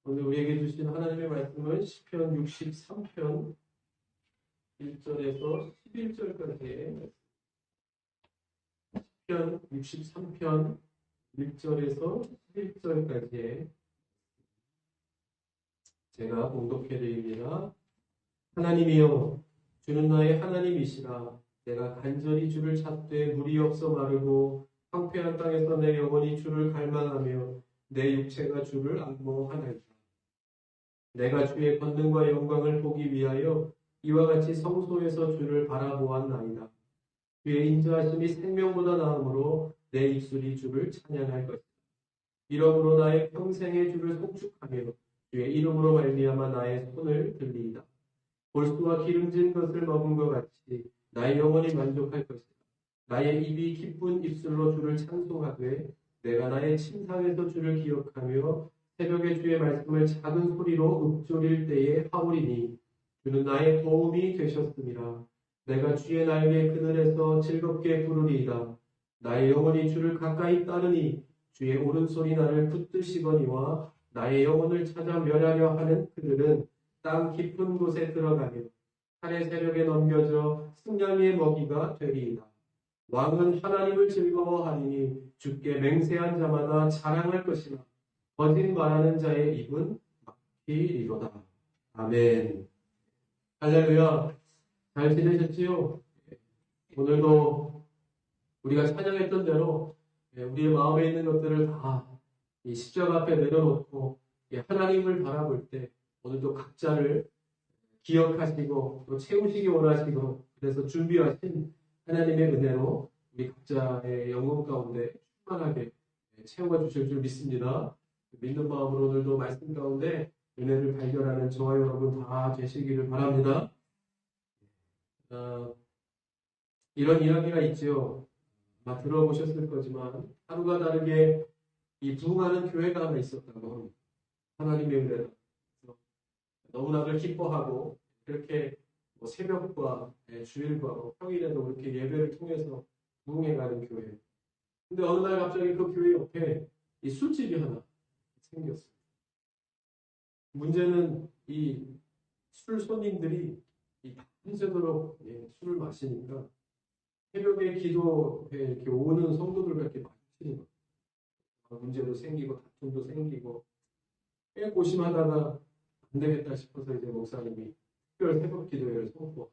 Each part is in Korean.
오늘 우리에게 주신 하나님의 말씀은 시편 63편 1절에서 11절까지 시편 63편 1절에서 11절까지 제가 봉독해 드립니다. 하나님이여 주는 나의 하나님이시라. 내가 간절히 주를 찾되 물이 없어 마르고 황폐한 땅에서 내 영혼이 주를 갈망하며 내 육체가 주를 악모하나이다. 내가 주의 권능과 영광을 보기 위하여 이와 같이 성소에서 주를 바라보았나이다. 주의 인자하심이 생명보다 나으므로 내 입술이 주를 찬양할 것이다. 이러므로 나의 평생에 주를 송축하며 주의 이름으로 말미암아 나의 손을 들리이다. 볼수와 기름진 것을 먹은 것 같이 나의 영혼이 만족할 것이다. 나의 입이 기쁜 입술로 주를 찬송하되 내가 나의 침상에서 주를 기억하며 새벽에 주의 말씀을 작은 소리로 읊조릴 때에 하오리니 주는 나의 도움이 되셨습니다. 내가 주의 날개 그늘에서 즐겁게 부르리이다. 나의 영혼이 주를 가까이 따르니 주의 오른손이 나를 붙드시거니와 나의 영혼을 찾아 멸하려 하는 그들은 땅 깊은 곳에 들어가며 산의 세력에 넘겨져 승냥이의 먹이가 되리이다. 왕은 하나님을 즐거워하리니 주께 맹세한 자마다 자랑할 것이나 거짓 말하는 자의 입은 막히리로다. 아멘. 할렐루야. 잘 지내셨지요? 오늘도 우리가 찬양했던 대로 우리의 마음에 있는 것들을 다 이 십자가 앞에 내려놓고 하나님을 바라볼 때 오늘도 각자를 기억하시고 또 채우시기 원하시고 그래서 준비하신 하나님의 은혜로 우리 각자의 영혼 가운데 충만하게 채워 주실 줄 믿습니다. 믿는 마음으로 오늘도 말씀 가운데 은혜를 발견하는 저와 여러분 다 되시기를 바랍니다. 이런 이야기가 있죠. 아마 들어보셨을 거지만 하루가 다르게 이 부흥하는 교회가 하나 있었다고 합니다. 하나님의 은혜로 너무나들 기뻐하고 그렇게 새벽과 주일과 평일에도 그렇게 예배를 통해서 부흥해가는 교회. 근데 어느 날 갑자기 그 교회 옆에 이 술집이 하나 생겼어요. 문제는 이 술 손님들이 밤새도록 술을 마시니까 새벽에 기도에 이렇게 오는 성도들과 이렇게 마시는 거예요. 문제도 생기고 다툼도 생기고 꽤 고심하다가 안 되겠다 싶어서 이제 목사님이 특별 새벽 기도회를 선포하고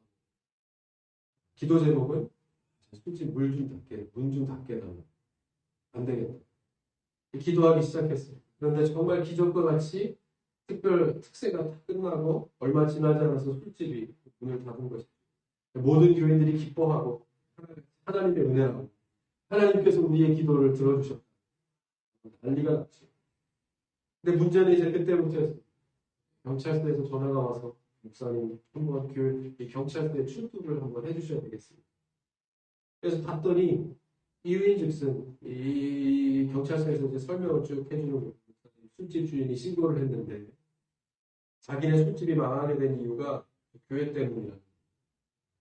기도 제목은 술집 문 좀 닫게 달라. 안 되겠다. 기도하기 시작했어요. 그런데 정말 기적과 같이 특별 특세가 다 끝나고 얼마 지나지 않아서 술집이 문을 닫은 것이죠. 모든 교인들이 기뻐하고 하나님의 은혜라고 하나님께서 우리의 기도를 들어주셨다. 난리가 났죠. 근데 문제는 이제 그때부터였어요. 경찰서에서 전화가 와서 목사님 한번 경찰서에 출두를 한번 해주셔야 되겠습니다. 그래서 봤더니 이유인즉슨 이 경찰서에서 이제 설명을 쭉 해주는 술집 주인이 신고를 했는데 자기네 술집이 망하게 된 이유가 교회 때문이라는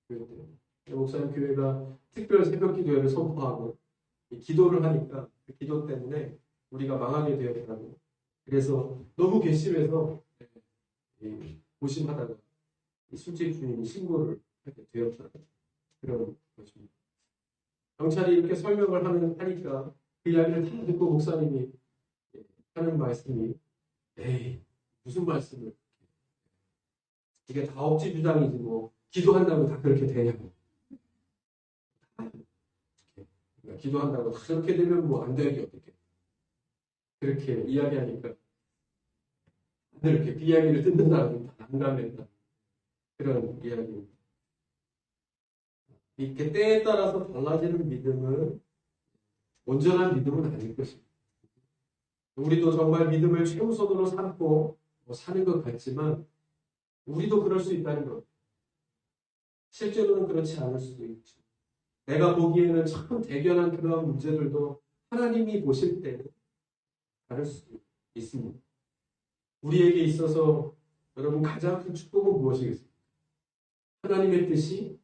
교회 때문에. 목사님 교회가 특별 새벽 기도회를 선포하고 기도를 하니까 그 기도 때문에 우리가 망하게 되었다고. 그래서 너무 괘씸해서 고심하다가 술집 주인이 신고를 하게 되었다. 그런 것입니다. 경찰이 이렇게 설명을 하니까 그 이야기를 다 듣고 목사님이 하는 말씀이 에이 무슨 말씀을 이게 다 억지 주장이지 뭐 기도한다고 다 그렇게 되냐고. 기도한다고 다 그렇게 되면 뭐 안 되기 어떻게 그렇게 이야기하니까 이렇게 그 이야기를 듣는 사람은 다 난감했다. 그런 이야기입니다. 이렇게 때에 따라서 달라지는 믿음은 온전한 믿음은 아닐 것입니다. 우리도 정말 믿음을 최우선으로 삼고 사는 것 같지만 우리도 그럴 수 있다는 것. 실제로는 그렇지 않을 수도 있죠. 내가 보기에는 참 대견한 그러한 문제들도 하나님이 보실 때는 다를 수도 있습니다. 우리에게 있어서 여러분 가장 큰 축복은 무엇이겠습니까? 하나님의 뜻이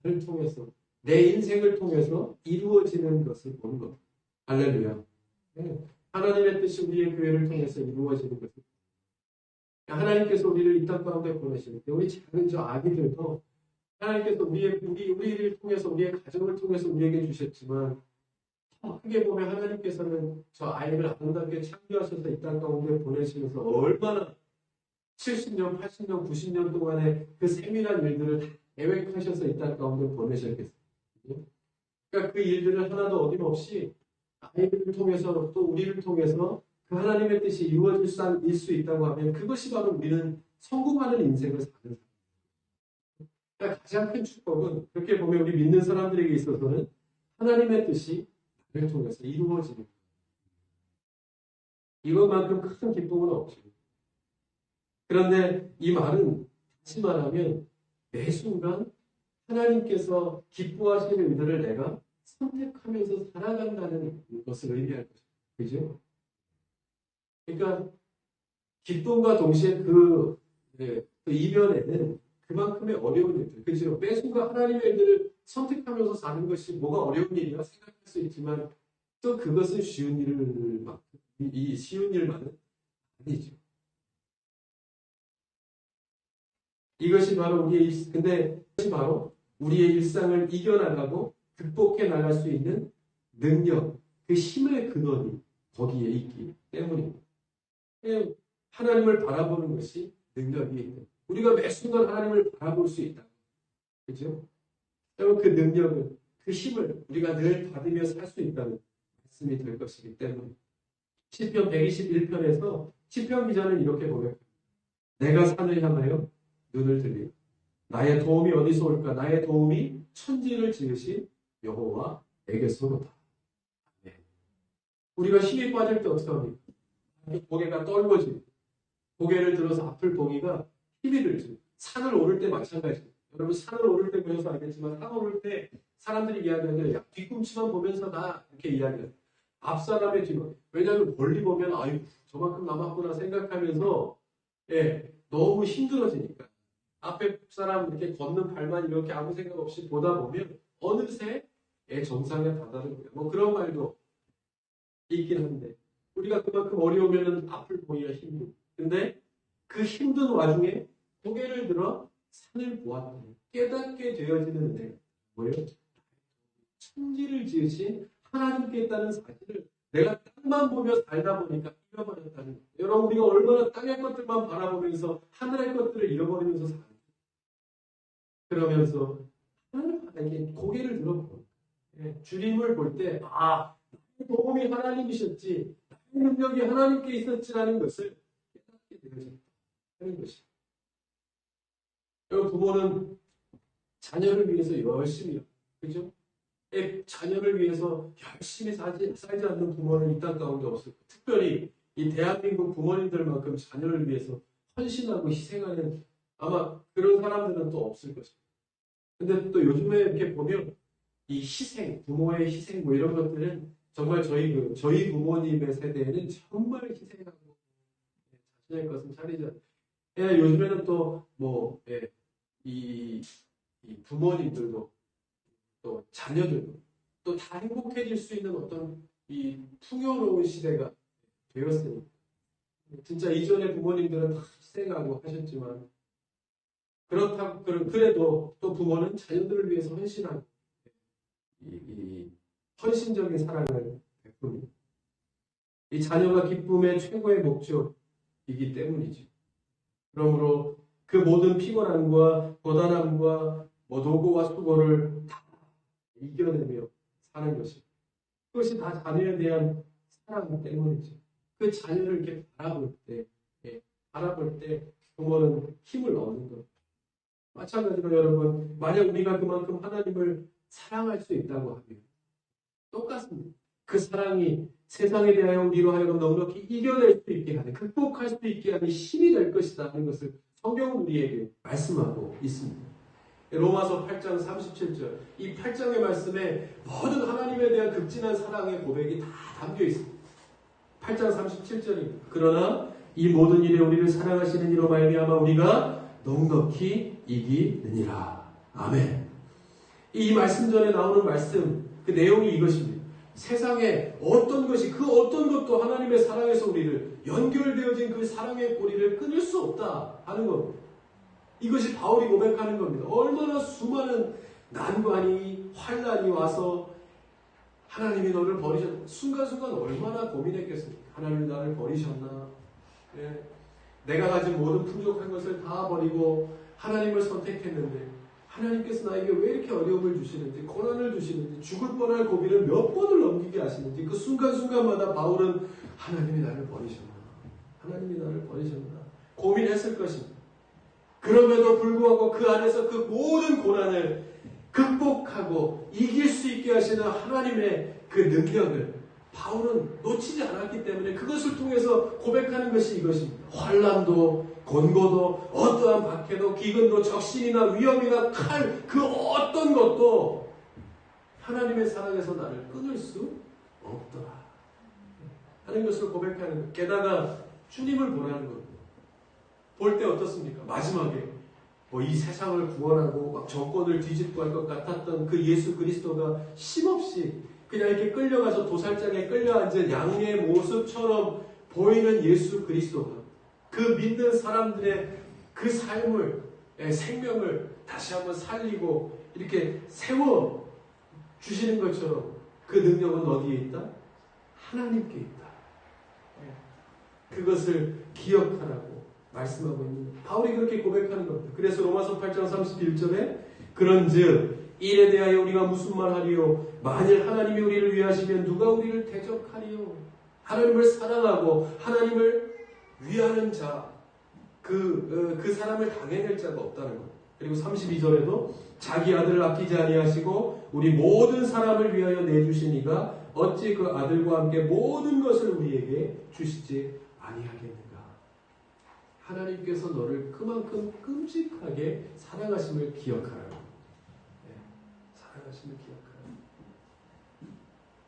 나를 통해서 내 인생을 통해서 이루어지는 것을 보는 것. 할렐루야. 하나님의 뜻이 우리의 교회를 통해서 이루어지는 것을 하나님께서 우리를 이 땅 가운데 보내실 때 우리 작은 저 아기들도 하나님께서 우리를 통해서 우리의 가정을 통해서 우리에게 주셨지만 더 크게 보면 하나님께서는 저 아이를 아름답게 창조하셔서 이 땅 가운데 보내시면서 얼마나 70년, 80년, 90년 동안의 그 세밀한 일들을 다 계획하셔서 이 땅 가운데 보내셨겠어요. 그러니까 그 일들을 하나도 어김없이 아이들을 통해서 또 우리를 통해서 그 하나님의 뜻이 이루어질 수 있다고 하면 그것이 바로 우리는 성공하는 인생을 사는 사람. 그러니까 가장 큰 축복은 그렇게 보면 우리 믿는 사람들에게 있어서는 하나님의 뜻이 나를 통해서 이루어지는 거예요. 이것만큼 큰 기쁨은 없죠. 그런데 이 말은 다시 말하면 매 순간 하나님께서 기뻐하시는 일들을 내가 선택하면서 살아간다는 것을 의미할 것입니다. 그죠? 그러니까 기쁨과 동시에 그 이면에는 그만큼의 어려운 일들, 그죠? 매 순간 하나님의 일들을 선택하면서 사는 것이 뭐가 어려운 일이라 생각할 수 있지만 또 그것은 쉬운 일만은 아니죠. 이것이 바로 이것이 바로 우리의 일상을 이겨나가고 극복해 나갈 수 있는 능력, 그 힘의 근원이 거기에 있기 때문입니다. 하나님을 바라보는 것이 능력이 있는. 우리가 매 순간 하나님을 바라볼 수 있다. 그죠? 여러분, 그 능력을, 그 힘을 우리가 늘 받으며 살 수 있다는 말씀이 될 것이기 때문에. 시편 121편에서 시편 기자는 이렇게 고백합니다. 내가 산을 향하여 눈을 들리고 나의 도움이 어디서 올까? 나의 도움이 천지를 지으신 여호와에게서로다. 네. 우리가 힘이 빠질 때 어떻게 합니까? 고개가 떨궈지고 고개를 들어서 앞을 보기가 힘이 들죠. 산을 오를 때 마찬가지예요. 여러분 산을 오를 때 보셔서 알겠지만 산 오를 때 사람들이 이야기하는데 야, 뒤꿈치만 보면서 나 이렇게 이야기해요. 앞 사람의 뒤로. 왜냐하면 멀리 보면 아유 저만큼 남았구나 생각하면서 너무 힘들어지니까. 앞에 사람 이렇게 걷는 발만 이렇게 아무 생각 없이 보다 보면 어느새 정상에 다다른 거예요. 뭐 그런 말도 있긴 한데 우리가 그만큼 어려우면 앞을 보기가 힘들고 근데 그 힘든 와중에 고개를 들어 산을 보았더니 깨닫게 되어지는 은혜가 뭐예요? 천지를 지으신 하나님께 있다는 사실을 내가 땅만 보며 살다 보니까 잃어버렸다는 거예요. 여러분 우리가 얼마나 땅의 것들만 바라보면서 하늘의 것들을 잃어버리면서 사는 거예요. 그러면서 하나님께 고개를 들어보고 주님을 볼 때 도움이 하나님이셨지 나의 능력이 하나님께 있었지라는 것을 깨닫게 되어진다는 것입니다. 여러분 부모는 자녀를 위해서 열심히 그죠? 자녀를 위해서 열심히 살지 않는 부모는 이 땅 가운데 없을 거예요. 특별히 이 대한민국 부모님들만큼 자녀를 위해서 헌신하고 희생하는 아마 그런 사람들은 또 없을 것입니다. 근데 또 요즘에 이렇게 보면 이 희생, 부모의 희생 뭐 이런 것들은 정말 저희 부모님의 세대에는 정말 희생하고 자신의 것은 차리지 않아요. 요즘에는 또 이 부모님들도 또 자녀들도 또 다 행복해질 수 있는 어떤 이 풍요로운 시대가 되었으니 진짜 이전의 부모님들은 다 희생하고 하셨지만 그래도 또 부모는 자녀들을 위해서 헌신하고 이 헌신적인 사랑을 베풉니다. 이 자녀가 기쁨의 최고의 목적이기 때문이죠. 그러므로 그 모든 피곤함과 고단함과 노고와 수고를 다 이겨내며 사는 것입니다. 그것이 다 자녀에 대한 사랑 때문이죠. 그 자녀를 이렇게 바라볼 때 부모는 힘을 얻는 것. 마찬가지로 여러분, 만약 우리가 그만큼 하나님을 사랑할 수 있다고 하면 똑같습니다. 그 사랑이 세상에 대하여 우리로 하여금 넉넉히 이겨낼 수 있게 하는, 극복할 수 있게 하는 힘이 될 것이다 하는 것을 성경은 우리에게 말씀하고 있습니다. 로마서 8장 37절 이 8장의 말씀에 모든 하나님에 대한 극진한 사랑의 고백이 다 담겨 있습니다. 8장 37절입니다. 그러나 이 모든 일에 우리를 사랑하시는 이로 말미암아 우리가 넉넉히 이기느니라. 아멘. 이 말씀 전에 나오는 말씀 그 내용이 이것입니다. 세상에 어떤 것이 그 어떤 것도 하나님의 사랑에서 우리를 연결되어진 그 사랑의 고리를 끊을 수 없다 하는 겁니다. 이것이 바울이 고백하는 겁니다. 얼마나 수많은 난관이 환난이 와서 하나님이 너를 버리셨나 순간순간 얼마나 고민했겠습니까? 하나님이 나를 버리셨나? 예. 내가 가진 모든 풍족한 것을 다 버리고 하나님을 선택했는데 하나님께서 나에게 왜 이렇게 어려움을 주시는지 고난을 주시는지 죽을 뻔할 고비를 몇 번을 넘기게 하시는지 그 순간순간마다 바울은 하나님이 나를 버리셨나? 하나님이 나를 버리셨나? 고민했을 것입니다. 그럼에도 불구하고 그 안에서 그 모든 고난을 극복하고 이길 수 있게 하시는 하나님의 그 능력을 바울은 놓치지 않았기 때문에 그것을 통해서 고백하는 것이 이것입니다. 환난도 곤고도 어떠한 박해도 기근도 적신이나 위험이나 칼 그 어떤 것도 하나님의 사랑에서 나를 끊을 수 없더라 하는 것을 고백하는 것. 게다가 주님을 보라는 겁니다. 볼 때 어떻습니까? 마지막에 이 세상을 구원하고 막 정권을 뒤집고 할 것 같았던 그 예수 그리스도가 쉼없이 그냥 이렇게 끌려가서 도살장에 끌려앉은 양의 모습처럼 보이는 예수 그리스도가 그 믿는 사람들의 그 삶을, 생명을 다시 한번 살리고 이렇게 세워 주시는 것처럼 그 능력은 어디에 있다? 하나님께 있다. 그것을 기억하라고 말씀하고 있는 거예요. 바울이 그렇게 고백하는 겁니다. 그래서 로마서 8장 31절에 그런즉 일에 대하여 우리가 무슨 말하리요? 만일 하나님이 우리를 위하시면 누가 우리를 대적하리요? 하나님을 사랑하고 하나님을 위하는 자, 그 사람을 당해낼 자가 없다는 것. 그리고 32절에도 자기 아들을 아끼지 아니하시고 우리 모든 사람을 위하여 내주시니가 어찌 그 아들과 함께 모든 것을 우리에게 주시지 아니하겠는가. 하나님께서 너를 그만큼 끔찍하게 사랑하심을 기억하라고. 사랑하심을 기억하라고.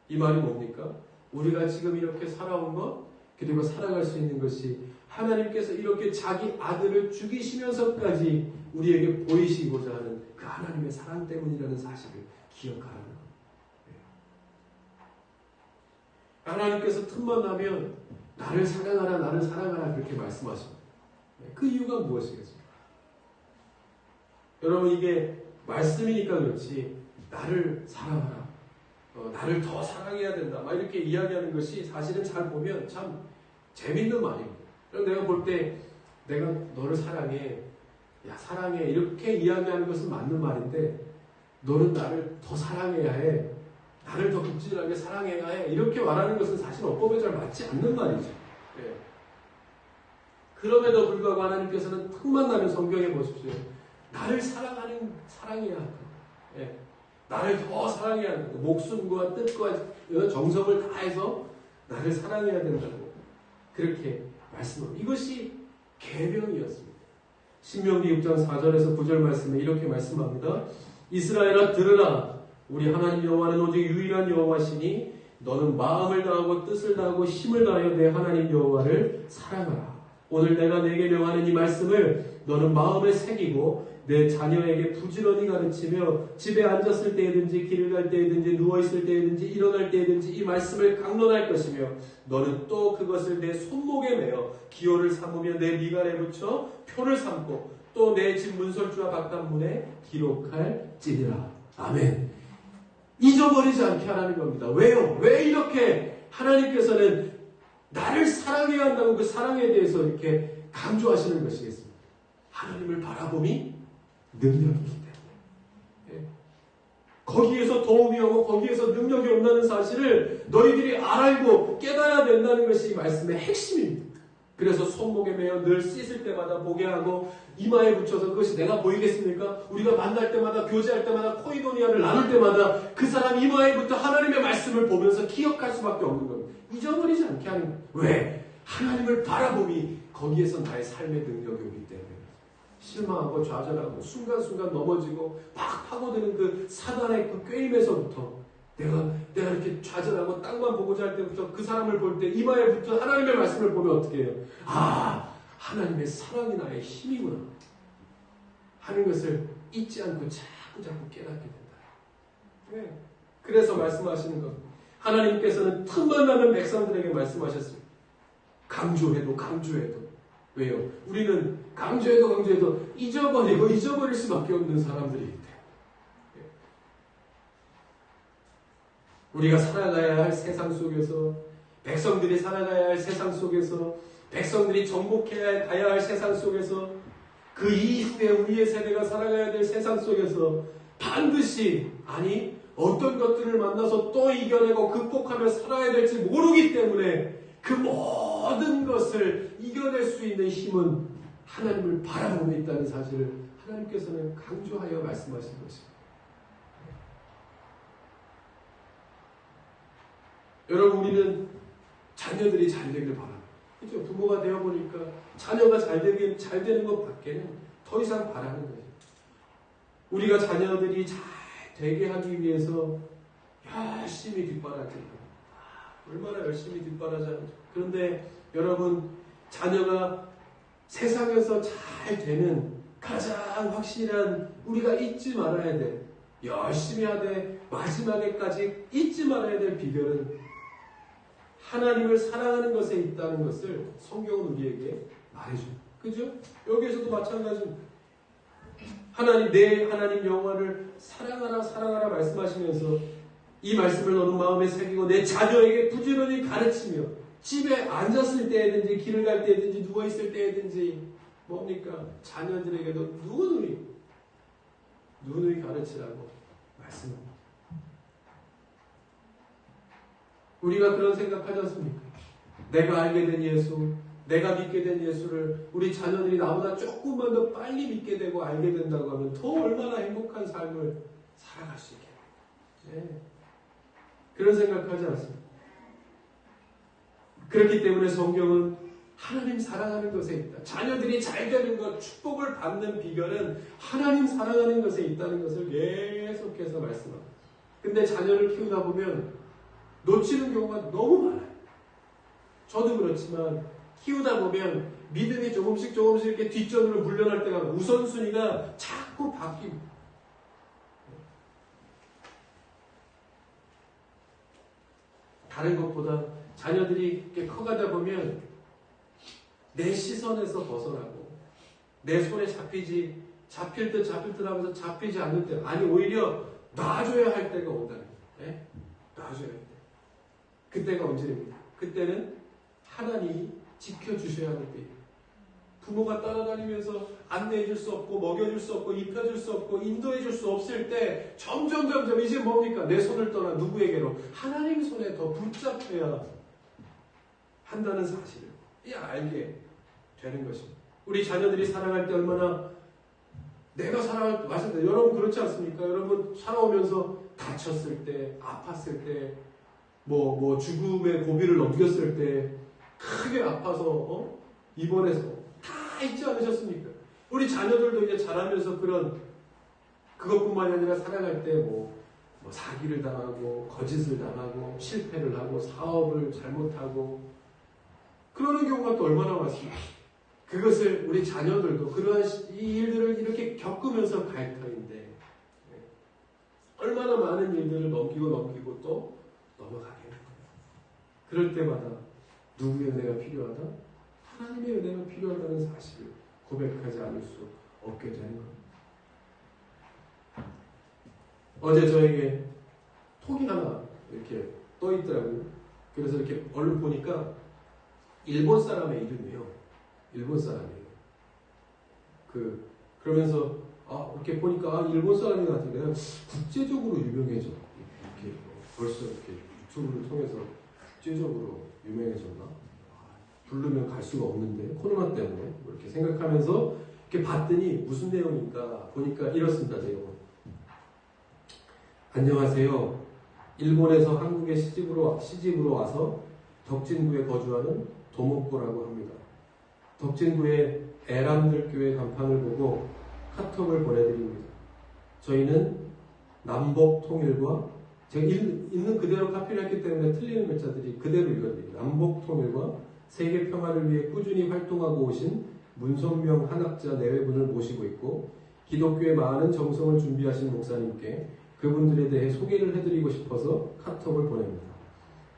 이 말이 뭡니까? 우리가 지금 이렇게 살아온 것, 그리고 살아갈 수 있는 것이 하나님께서 이렇게 자기 아들을 죽이시면서까지 우리에게 보이시고자 하는 그 하나님의 사랑 때문이라는 사실을 기억하라는 거예요. 하나님께서 틈만 나면 나를 사랑하라, 나를 사랑하라 그렇게 말씀하십니다. 그 이유가 무엇이겠습니까? 여러분 이게 말씀이니까 그렇지 나를 사랑하라, 나를 더 사랑해야 된다 막 이렇게 이야기하는 것이 사실은 잘 보면 참 재밌는 말입니다. 내가 볼 때 내가 너를 사랑해, 야 사랑해 이렇게 이야기하는 것은 맞는 말인데 너는 나를 더 사랑해야 해, 나를 더 극진하게 사랑해야 해 이렇게 말하는 것은 사실 어법에 잘 맞지 않는 말이죠. 네. 그럼에도 불구하고 하나님께서는 틈만 나면 성경에 보십시오. 나를 사랑해야 한다. 네. 나를 더 사랑해야 한다. 목숨과 뜻과 정성을 다해서 나를 사랑해야 된다고 그렇게 말씀합니다. 이것이 계명이었습니다. 신명기 6장 4절에서 9절 말씀에 이렇게 말씀합니다. 이스라엘아 들으라. 우리 하나님 여호와는 오직 유일한 여호와시니 너는 마음을 다하고 뜻을 다하고 힘을 다하여 내 하나님 여호와를 사랑하라. 오늘 내가 내게 명하는 이 말씀을 너는 마음에 새기고 내 자녀에게 부지런히 가르치며 집에 앉았을 때든지 길을 갈 때든지 누워있을 때든지 일어날 때든지 이 말씀을 강론할 것이며 너는 또 그것을 내 손목에 매어 기호를 삼으며 내 미간에 붙여 표를 삼고 또 내 집 문설주와 바깥문에 기록할지니라. 아멘. 잊어버리지 않게 하라는 겁니다. 왜요? 왜 이렇게 하나님께서는 나를 사랑해야 한다고 그 사랑에 대해서 이렇게 강조하시는 것이겠습니까? 하나님을 바라봄이 능력이기 때문에. 거기에서 도움이 오고 거기에서 능력이 온다는 사실을 너희들이 알고 깨달아야 된다는 것이 이 말씀의 핵심입니다. 그래서 손목에 매어 늘 씻을 때마다 보게 하고 이마에 붙여서 그것이 내가 보이겠습니까? 우리가 만날 때마다 교제할 때마다 코이도니아를 나눌 때마다 그 사람 이마에부터 하나님의 말씀을 보면서 기억할 수밖에 없는 겁니다. 잊어버리지 않게 하는 거예요. 왜? 하나님을 바라봄이 거기에서 나의 삶의 능력이 오기 때문에. 실망하고 좌절하고 순간순간 넘어지고 막 파고드는 그 사단의 그 꾀임에서부터 내가 이렇게 좌절하고 땅만 보고자 할 때부터 그 사람을 볼 때 이마에부터 하나님의 말씀을 보면 어떻게 해요? 아, 하나님의 사랑이 나의 힘이구나 하는 것을 잊지 않고 자꾸 깨닫게 된다. 네. 그래서 말씀하시는 겁니다. 하나님께서는 틈만 나면 백성들에게 말씀하셨습니다. 강조해도 왜요? 우리는 강조해도 잊어버릴 수밖에 없는 사람들이기 때문에 우리가 살아가야 할 세상 속에서, 백성들이 살아가야 할 세상 속에서, 백성들이 가야 할 세상 속에서, 그 이후에 우리의 세대가 살아가야 될 세상 속에서 반드시, 어떤 것들을 만나서 또 이겨내고 극복하며 살아야 될지 모르기 때문에 그 모든 것을 이겨낼 수 있는 힘은 하나님을 바라보고 있다는 사실을 하나님께서는 강조하여 말씀하신 것입니다. 여러분, 우리는 자녀들이 잘 되길 바랍니다. 그렇죠? 부모가 되어보니까 자녀가 잘 되는 것 밖에는 더 이상 바라는 거예요. 우리가 자녀들이 잘 되게 하기 위해서 열심히 뒷바라지고 얼마나 열심히 뒷바라지하는지. 그런데 여러분, 자녀가 세상에서 잘 되는 가장 확실한, 우리가 잊지 말아야 돼, 열심히 하되 마지막에까지 잊지 말아야 될 비결은 하나님을 사랑하는 것에 있다는 것을 성경은 우리에게 말해줍니다. 그죠? 여기에서도 마찬가지입니다. 내 하나님 여호와를 사랑하라 말씀하시면서 이 말씀을 너는 마음에 새기고 내 자녀에게 부지런히 가르치며, 집에 앉았을 때든지 길을 갈 때든지 누워있을 때든지 뭡니까? 자녀들에게도 누누이 가르치라고 말씀합니다. 우리가 그런 생각하지 않습니까? 내가 알게 된 예수, 내가 믿게 된 예수를 우리 자녀들이 나보다 조금만 더 빨리 믿게 되고 알게 된다고 하면 더 얼마나 행복한 삶을 살아갈 수 있겠네요. 네. 그런 생각하지 않습니다. 그렇기 때문에 성경은 하나님 사랑하는 것에 있다. 자녀들이 잘 되는 것, 축복을 받는 비결은 하나님 사랑하는 것에 있다는 것을 계속해서 말씀합니다. 근데 자녀를 키우다 보면 놓치는 경우가 너무 많아요. 저도 그렇지만 키우다 보면 믿음이 조금씩 이렇게 뒷전으로 물러날 때가, 우선순위가 자꾸 바뀝니다. 다른 것보다 자녀들이 이렇게 커가다 보면 내 시선에서 벗어나고 내 손에 잡힐 듯 하면서 잡히지 않는 때, 오히려 놔줘야 할 때가 온다는 거예요. 네? 놔줘야 할 때. 그때가 언제입니까? 그때는 하나님이 지켜주셔야 하는 때예요. 부모가 따라다니면서 안내해줄 수 없고 먹여줄 수 없고 입혀줄 수 없고 인도해줄 수 없을 때 점점 이제 뭡니까? 내 손을 떠나 누구에게로? 하나님 손에 더 붙잡혀야 한다는 사실을 알게 되는 것입니다. 우리 자녀들이 사랑할 때 얼마나 내가 맞습니다. 여러분 그렇지 않습니까? 여러분 살아오면서 다쳤을 때, 아팠을 때, 죽음의 고비를 넘겼을 때, 크게 아파서 입원해서 다 있지 않으셨습니까? 우리 자녀들도 이제 자라면서 그것뿐만이 아니라 살아갈 때 사기를 당하고 거짓을 당하고 실패를 하고 사업을 잘못하고 그러는 경우가 또 얼마나 많습니까? 그것을 우리 자녀들도 그러한 이 일들을 이렇게 겪으면서 갈 터인데 얼마나 많은 일들을 넘기고 또 넘어가게 되는 거예요. 그럴 때마다 누구의 은혜가 필요하다? 하나님의 은혜가 필요하다는 사실을 고백하지 않을 수 없게 되는 겁니다. 어제 저에게 톡이 하나 이렇게 떠 있더라고요. 그래서 이렇게 얼른 보니까 일본 사람의 이름이에요. 일본 사람이에요. 그러면서 이렇게 보니까 일본 사람인 것 같은데 국제적으로 유명해져. 이렇게 벌써 이렇게 유튜브를 통해서 국제적으로 유명해졌나? 부르면 갈 수가 없는데 코로나 때문에 이렇게 생각하면서 이렇게 봤더니 무슨 내용인가 보니까 이렇습니다. 내용은. 안녕하세요. 일본에서 한국에 시집으로 와서 덕진구에 거주하는 도목고라고 합니다. 덕진구의 애람들 교회 간판을 보고 카톡을 보내드립니다. 저희는 남북 통일과 제가 있는 그대로 카피를 했기 때문에 틀리는 글자들이 그대로 읽어드립니다. 남북 통일과 세계 평화를 위해 꾸준히 활동하고 오신 문선명 한학자 내외분을 모시고 있고 기독교의 많은 정성을 준비하신 목사님께 그분들에 대해 소개를 해드리고 싶어서 카톡을 보냅니다.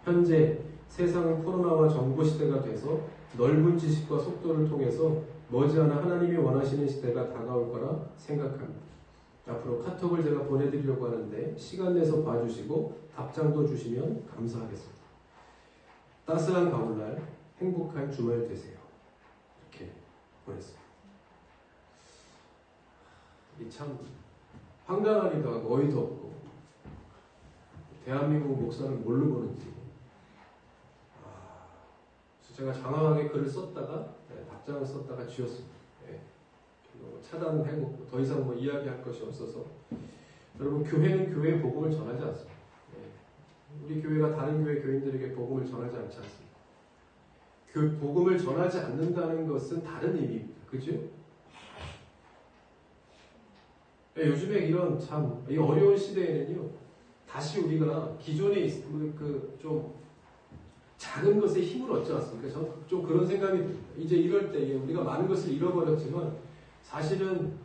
현재 세상은 코로나와 정보 시대가 돼서 넓은 지식과 속도를 통해서 머지않아 하나님이 원하시는 시대가 다가올 거라 생각합니다. 앞으로 카톡을 제가 보내드리려고 하는데 시간 내서 봐주시고 답장도 주시면 감사하겠습니다. 따스한 가을날 행복한 주말 되세요. 이렇게 보냈습니다. 이 참 황당하기도 하고 어이도 없고 대한민국 목사는 뭘로 보는지 제가 장황하게 글을 썼다가 답장을 썼다가 지웠습니다. 차단해놓고 더 이상 뭐 이야기할 것이 없어서 여러분 교회는 교회의 복음을 전하지 않습니다. 우리 교회가 다른 교회 교인들에게 복음을 전하지 않지 않습니다. 그 복음을 전하지 않는다는 것은 다른 의미입니다. 그죠? 요즘에 이런 참 이 어려운 시대에는요 다시 우리가 기존에 좀 작은 것에 힘을 얻지 않습니까? 저는 좀 그런 생각이 듭니다. 이제 이럴 때에 우리가 많은 것을 잃어버렸지만 사실은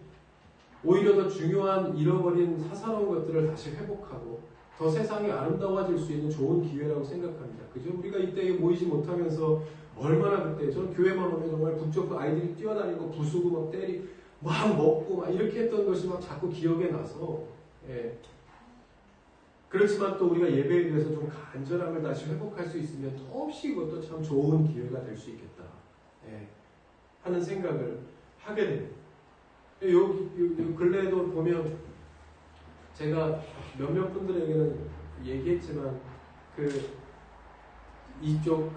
오히려 더 중요한 잃어버린 사사로운 것들을 다시 회복하고 더 세상이 아름다워질 수 있는 좋은 기회라고 생각합니다. 그죠? 우리가 이때 모이지 못하면서 얼마나 그때 저는 교회만 오면 정말 북적고 아이들이 뛰어다니고 부수고 막 때리고 막 먹고 막 이렇게 했던 것이 막 자꾸 기억에 나서 그렇지만 또 우리가 예배에 대해서 좀 간절함을 다시 회복할 수 있으면 더없이 이것도 참 좋은 기회가 될 수 있겠다 하는 생각을 하게 됩니다. 요 근래에도 보면 제가 몇몇 분들에게는 얘기했지만 이쪽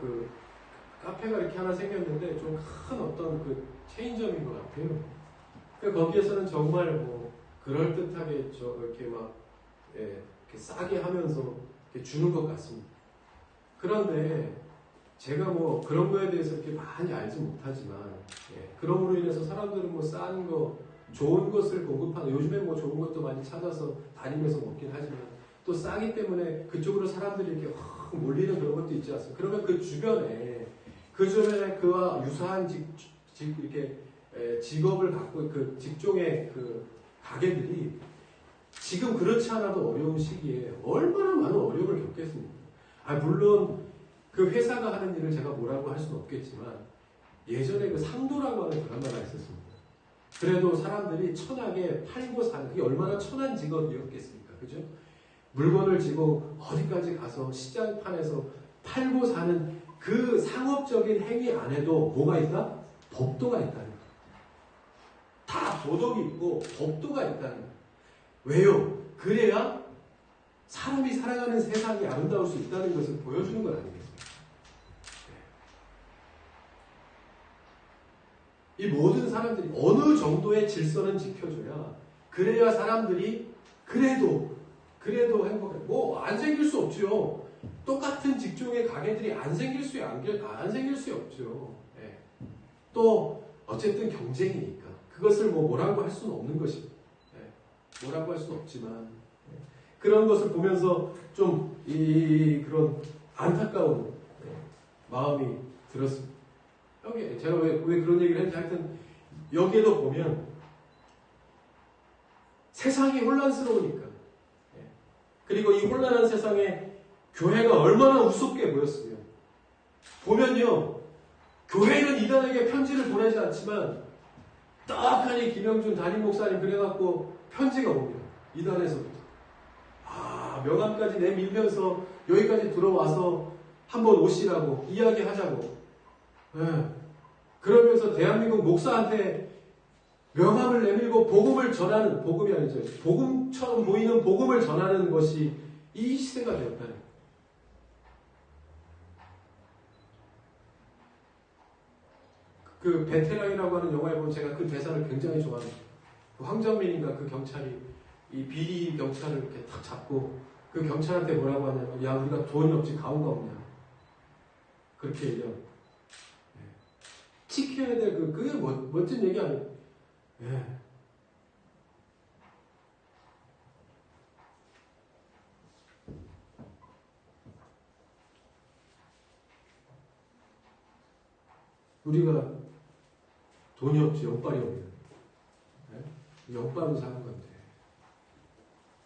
카페가 이렇게 하나 생겼는데 좀 큰 어떤 체인점인 것 같아요. 거기에서는 정말 뭐 그럴듯하게 이렇게 막 이렇게 싸게 하면서 이렇게 주는 것 같습니다. 그런데 제가 뭐 그런 거에 대해서 이렇게 많이 알지 못하지만 그럼으로 인해서 사람들은 뭐 싼 거 좋은 것을 공급하는 요즘에 뭐 좋은 것도 많이 찾아서 다니면서 먹긴 하지만 또 싸기 때문에 그쪽으로 사람들이 이렇게 확 몰리는 그런 것도 있지 않습니까? 그러면 그 주변에 그와 유사한 이렇게 직업을 갖고 그 직종의 가게들이 지금 그렇지 않아도 어려운 시기에 얼마나 많은 어려움을 겪겠습니까? 물론 그 회사가 하는 일을 제가 뭐라고 할 수는 없겠지만 예전에 상도라고 하는 드라마가 있었습니다. 그래도 사람들이 천하게 팔고 사는 그게 얼마나 천한 직업이었겠습니까? 그죠? 물건을 지고 어디까지 가서 시장판에서 팔고 사는 그 상업적인 행위 안에도 뭐가 있다? 법도가 있다는 거예요. 다 도덕이 있고 법도가 있다는 거예요. 왜요? 그래야 사람이 살아가는 세상이 아름다울 수 있다는 것을 보여주는 건 아니겠습니까? 이 모든 사람들이 어느 정도의 질서는 지켜줘야 그래야 사람들이 그래도 행복해. 뭐 안 생길 수 없죠. 똑같은 직종의 가게들이 안 생길 수 없죠. 또 어쨌든 경쟁이니까 그것을 뭐라고 할 수는 없는 것입니다. 뭐라고 할 수는 없지만 그런 것을 보면서 좀 그런 안타까운 마음이 들었습니다. 여기 제가 왜 그런 얘기를 했는지 하여튼 여기에도 보면 세상이 혼란스러우니까 그리고 이 혼란한 세상에 교회가 얼마나 우습게 보였으면 보면요 교회는 이단에게 편지를 보내지 않지만 떡하니 김영준 담임 목사님 그래갖고 편지가 옵니다. 이단에서부터 명함까지 내밀면서 여기까지 들어와서 한번 오시라고 이야기하자고 그러면서 대한민국 목사한테 명함을 내밀고 복음을 전하는 복음이 아니죠. 복음처럼 보이는 복음을 전하는 것이 이 시대가 되었다는 거예요. 베테랑이라고 하는 영화에 보면 제가 그 대사를 굉장히 좋아합니다. 황정민인가 그 경찰이 이 비리 경찰을 이렇게 탁 잡고 그 경찰한테 뭐라고 하냐면 야 우리가 돈이 없지 가오가 없냐 그렇게 얘기하고 지켜야 될 그게 멋진 얘기 아니에요. 우리가 돈이 없지 영빨이 없냐 영빨은 사는 건데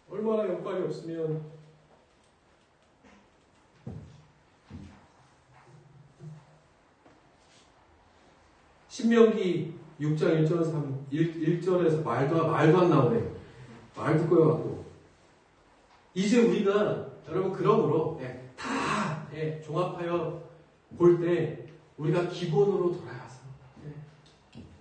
얼마나 영빨이 없으면 신명기 6장 1절에서 말도 안 나오네요. 말도 꼬여갖고. 이제 우리가, 여러분, 그러므로, 다, 종합하여 볼 때, 우리가 기본으로 돌아가서,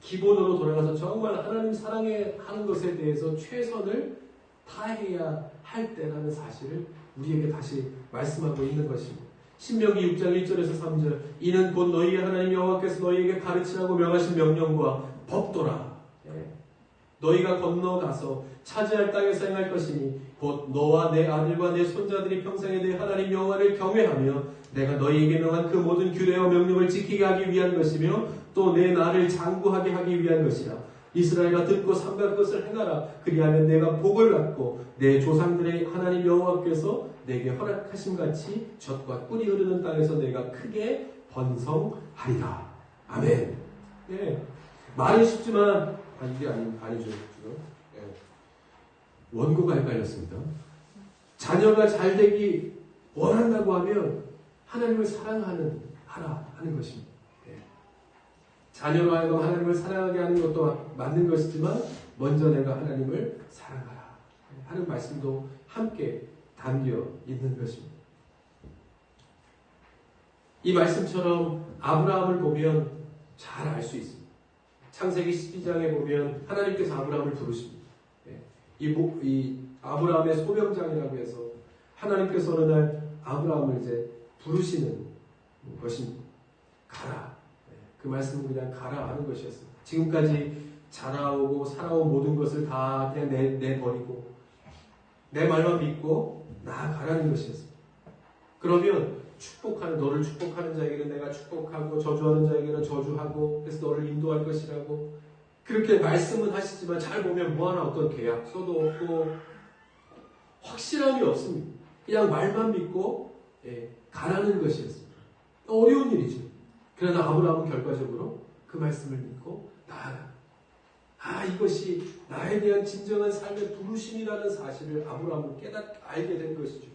기본으로 돌아가서 정말 하나님 사랑하는 것에 대해서 최선을 다해야 할 때라는 사실을 우리에게 다시 말씀하고 있는 것입니다. 신명기 6장 1절에서 3절 이는 곧 너희의 하나님 여호와께서 너희에게 가르치라고 명하신 명령과 법도라. 너희가 건너가서 차지할 땅에서 행할 것이니 곧 너와 내 아들과 내 손자들이 평생에 내 하나님 여호와를 경외하며 내가 너희에게 명한 그 모든 규례와 명령을 지키게 하기 위한 것이며 또 내 나를 장구하게 하기 위한 것이라. 이스라엘아 듣고 삼갈 것을 행하라. 그리하면 내가 복을 받고 내 조상들의 하나님 여호와께서 내게 허락하신 같이 젖과 꿀이 흐르는 땅에서 내가 크게 번성하리라. 아멘. 말은 쉽지만 이게 아니죠. 지금. 원고가 헷갈렸습니다. 자녀가 잘 되기 원한다고 하면 하나님을 하라 하는 것입니다. 자녀로 하여금 하나님을 사랑하게 하는 것도 맞는 것이지만 먼저 내가 하나님을 사랑하라 하는 말씀도 함께 담겨 있는 것입니다. 이 말씀처럼 아브라함을 보면 잘 알 수 있습니다. 창세기 12장에 보면 하나님께서 아브라함을 부르십니다. 이 아브라함의 소명장이라고 해서 하나님께서 어느 날 아브라함을 이제 부르시는 것입니다. 가라. 그 말씀은 그냥 가라 하는 것이었습니다. 지금까지 자라오고 살아온 모든 것을 다 그냥 내버리고 내 말만 믿고 나아가라는 것이었습니다. 그러면 너를 축복하는 자에게는 내가 축복하고 저주하는 자에게는 저주하고 그래서 너를 인도할 것이라고 그렇게 말씀은 하시지만 잘 보면 뭐하나 어떤 계약서도 없고 확실함이 없습니다. 그냥 말만 믿고 가라는 것이었습니다. 어려운 일이죠. 그러나 아브라함은 결과적으로 그 말씀을 믿고 나아가. 이것이 나에 대한 진정한 삶의 부르심이라는 사실을 아브라함은 알게 된 것이죠.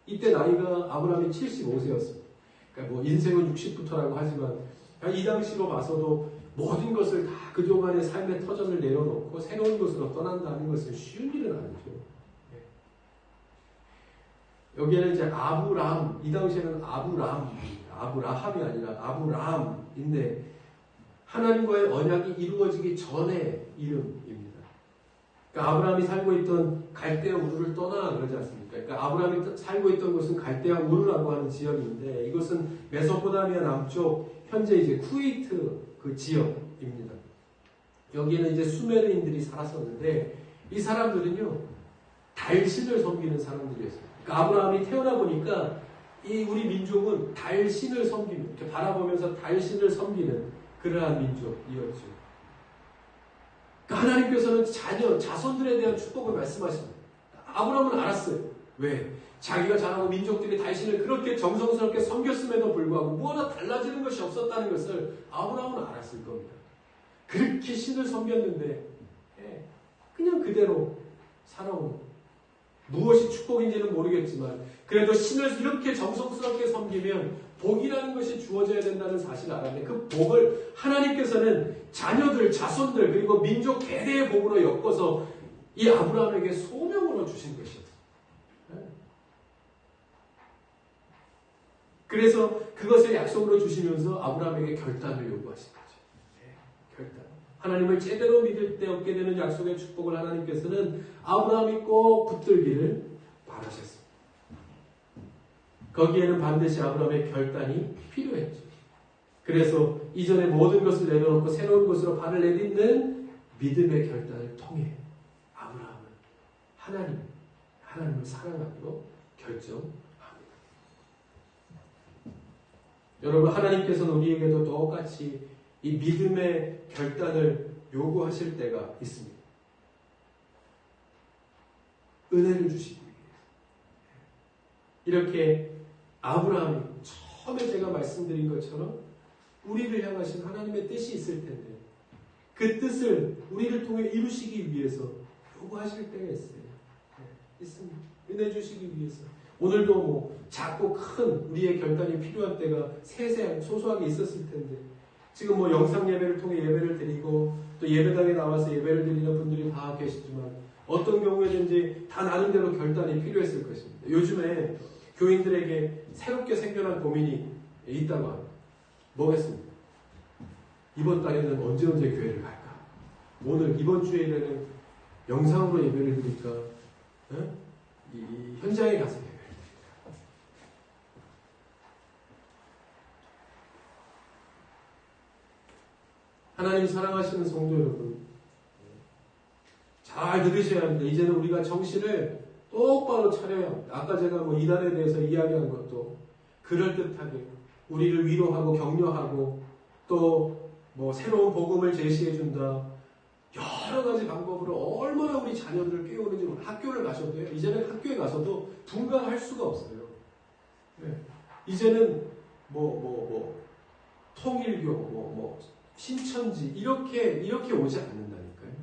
이때 나이가 아브라함이 75세였습니다. 그러니까 뭐 인생은 60부터라고 하지만 이 당시로 봐서도 모든 것을 다 그동안의 삶의 터전을 내려놓고 새로운 곳으로 떠난다는 것은 쉬운 일은 아니죠. 여기에는 이제 아브람, 이 당시에는 아브라함이 아니라 아브람인데 하나님과의 언약이 이루어지기 전의 이름입니다. 그러니까 아브라함이 살고 있던 갈대아 우르를 떠나 그러지 않습니까? 그러니까 아브라함이 살고 있던 곳은 갈대아 우르라고 하는 지역인데 이것은 메소포타미아 남쪽 현재 이제 쿠웨이트 그 지역입니다. 여기에는 이제 수메르인들이 살았었는데 이 사람들은요 달신을 섬기는 사람들이었어요. 그러니까 아브라함이 태어나 보니까 이 우리 민족은 달신을 섬기는, 이렇게 바라보면서 달신을 섬기는 그러한 민족이었죠. 그러니까 하나님께서는 자손들에 대한 축복을 말씀하십니다. 아브라함은 알았어요. 왜? 자기가 자라고 민족들이 달신을 그렇게 정성스럽게 섬겼음에도 불구하고 무엇나 달라지는 것이 없었다는 것을 아브라함은 알았을 겁니다. 그렇게 신을 섬겼는데 그냥 그대로 살아오는 무엇이 축복인지는 모르겠지만 그래도 신을 이렇게 정성스럽게 섬기면 복이라는 것이 주어져야 된다는 사실을 알았는데 그 복을 하나님께서는 자녀들, 자손들 그리고 민족 대대의 복으로 엮어서 이 아브라함에게 소명으로 주신 것이었어요. 그래서 그것을 약속으로 주시면서 아브라함에게 결단을 요구하신 거죠. 결단. 하나님을 제대로 믿을 때 얻게 되는 약속의 축복을 하나님께서는 아브라함이 꼭 붙들기를 바라셨습니다. 거기에는 반드시 아브라함의 결단이 필요했죠. 그래서 이전의 모든 것을 내려놓고 새로운 곳으로 발을 내딛는 믿음의 결단을 통해 아브라함은 하나님을 사랑하기로 결정합니다. 여러분, 하나님께서는 우리에게도 똑같이 이 믿음의 결단을 요구하실 때가 있습니다. 은혜를 주시기 위해서. 이렇게 아브라함이 처음에 제가 말씀드린 것처럼 우리를 향하신 하나님의 뜻이 있을 텐데 그 뜻을 우리를 통해 이루시기 위해서 요구하실 때가 있어요. 있습니다. 은혜 주시기 위해서. 오늘도 작고 큰 우리의 결단이 필요한 때가 세세하게 소소하게 있었을 텐데 지금 뭐 영상 예배를 통해 예배를 드리고 또 예배당에 나와서 예배를 드리는 분들이 다 계시지만 어떤 경우에든지 다 나름대로 결단이 필요했을 것입니다. 요즘에 교인들에게 새롭게 생겨난 고민이 있다고 합니다. 뭐겠습니까? 이번 달에는 언제 교회를 갈까? 오늘 이번 주에는 영상으로 예배를 드릴까? 이 현장에 가서 예배를 드릴까? 하나님 사랑하시는 성도 여러분, 잘 들으셔야 합니다. 이제는 우리가 정신을 똑바로 차려야 합니다. 아까 제가 뭐 이단에 대해서 이야기한 것도 그럴듯하게 우리를 위로하고 격려하고 또 뭐 새로운 복음을 제시해준다. 여러 가지 방법으로 얼마나 우리 자녀들을 깨우는지 학교를 가셔도요. 이제는 학교에 가서도 분간할 수가 없어요. 네. 이제는 통일교, 신천지 이렇게 오지 않는다니까요.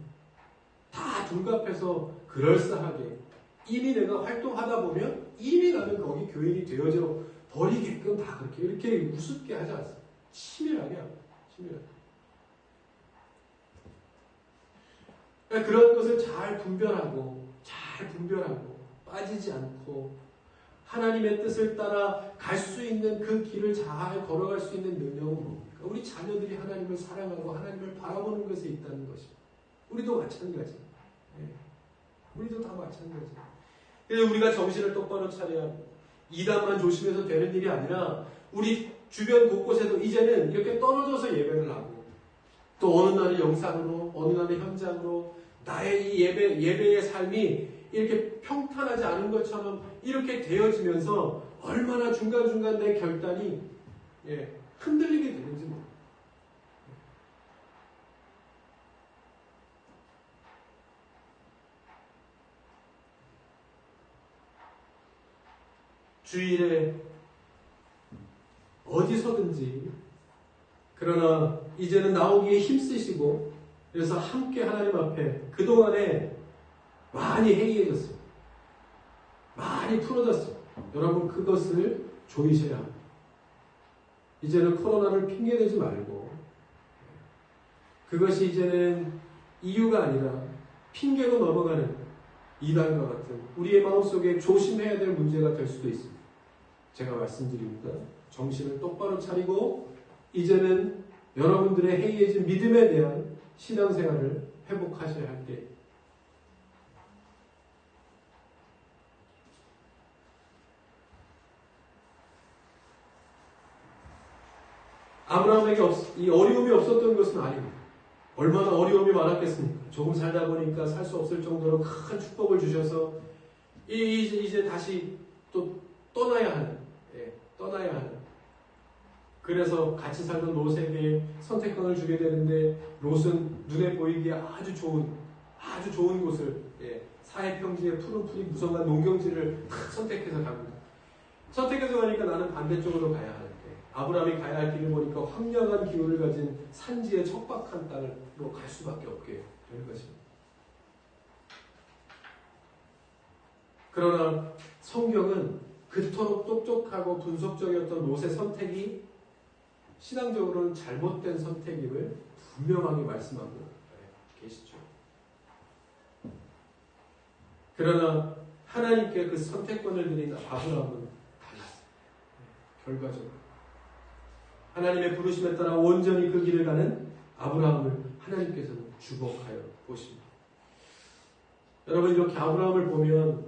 다 둔갑해서 그럴싸하게 이미 내가 활동하다 보면 이미 나는 거기 교인이 되어져 버리게끔 다 그렇게 이렇게 우습게 하지 않습니다. 치밀하게 합니다. 치밀하게. 그러니까 그런 것을 잘 분별하고 빠지지 않고 하나님의 뜻을 따라 갈 수 있는 그 길을 잘 걸어갈 수 있는 능력은 뭡니까? 우리 자녀들이 하나님을 사랑하고 하나님을 바라보는 것에 있다는 것입니다. 우리도 마찬가지입니다. 네. 우리도 다 마찬가지입니다. 그래서 우리가 정신을 똑바로 차려야 합니다. 이단만 조심해서 되는 일이 아니라 우리 주변 곳곳에도 이제는 이렇게 떨어져서 예배를 하고 또 어느 날은 영상으로 어느 날은 현장으로 나의 이 예배의 삶이 이렇게 평탄하지 않은 것처럼 이렇게 되어지면서 얼마나 중간중간 내 결단이 흔들리게 되는지 모릅니다. 주일에 어디서든지 그러나 이제는 나오기에 힘쓰시고 그래서 함께 하나님 앞에 그동안에 많이 해이해졌어요. 많이 풀어졌어요. 여러분 그것을 조이셔야 합니다. 이제는 코로나를 핑계대지 말고 그것이 이제는 이유가 아니라 핑계로 넘어가는 이단과 같은 우리의 마음속에 조심해야 될 문제가 될 수도 있습니다. 제가 말씀드립니다. 정신을 똑바로 차리고 이제는 여러분들의 해이해진 믿음에 대한 신앙생활을 회복하셔야 할 때 아브라함에게 이 어려움이 없었던 것은 아닙니다. 얼마나 어려움이 많았겠습니까? 조금 살다 보니까 살 수 없을 정도로 큰 축복을 주셔서 이제 다시 또 떠나야 하는 그래서 같이 살던 롯에게 선택권을 주게 되는데 롯은 눈에 보이기에 아주 좋은 곳을 사해평지의 푸른 풀이 무성한 농경지를 탁 선택해서 갑니다. 선택해서 가니까 나는 반대쪽으로 가야 하는데 아브라함이 가야 할 길을 보니까 황량한 기후를 가진 산지의 척박한 땅으로 갈 수밖에 없게 되는 것입니다. 그러나 성경은 그토록 똑똑하고 분석적이었던 롯의 선택이 신앙적으로는 잘못된 선택임을 분명하게 말씀하고 계시죠. 그러나 하나님께 그 선택권을 드린 아브라함은 달랐어요. 결과적으로 하나님의 부르심에 따라 온전히 그 길을 가는 아브라함을 하나님께서는 주목하여 보십니다. 여러분 이렇게 아브라함을 보면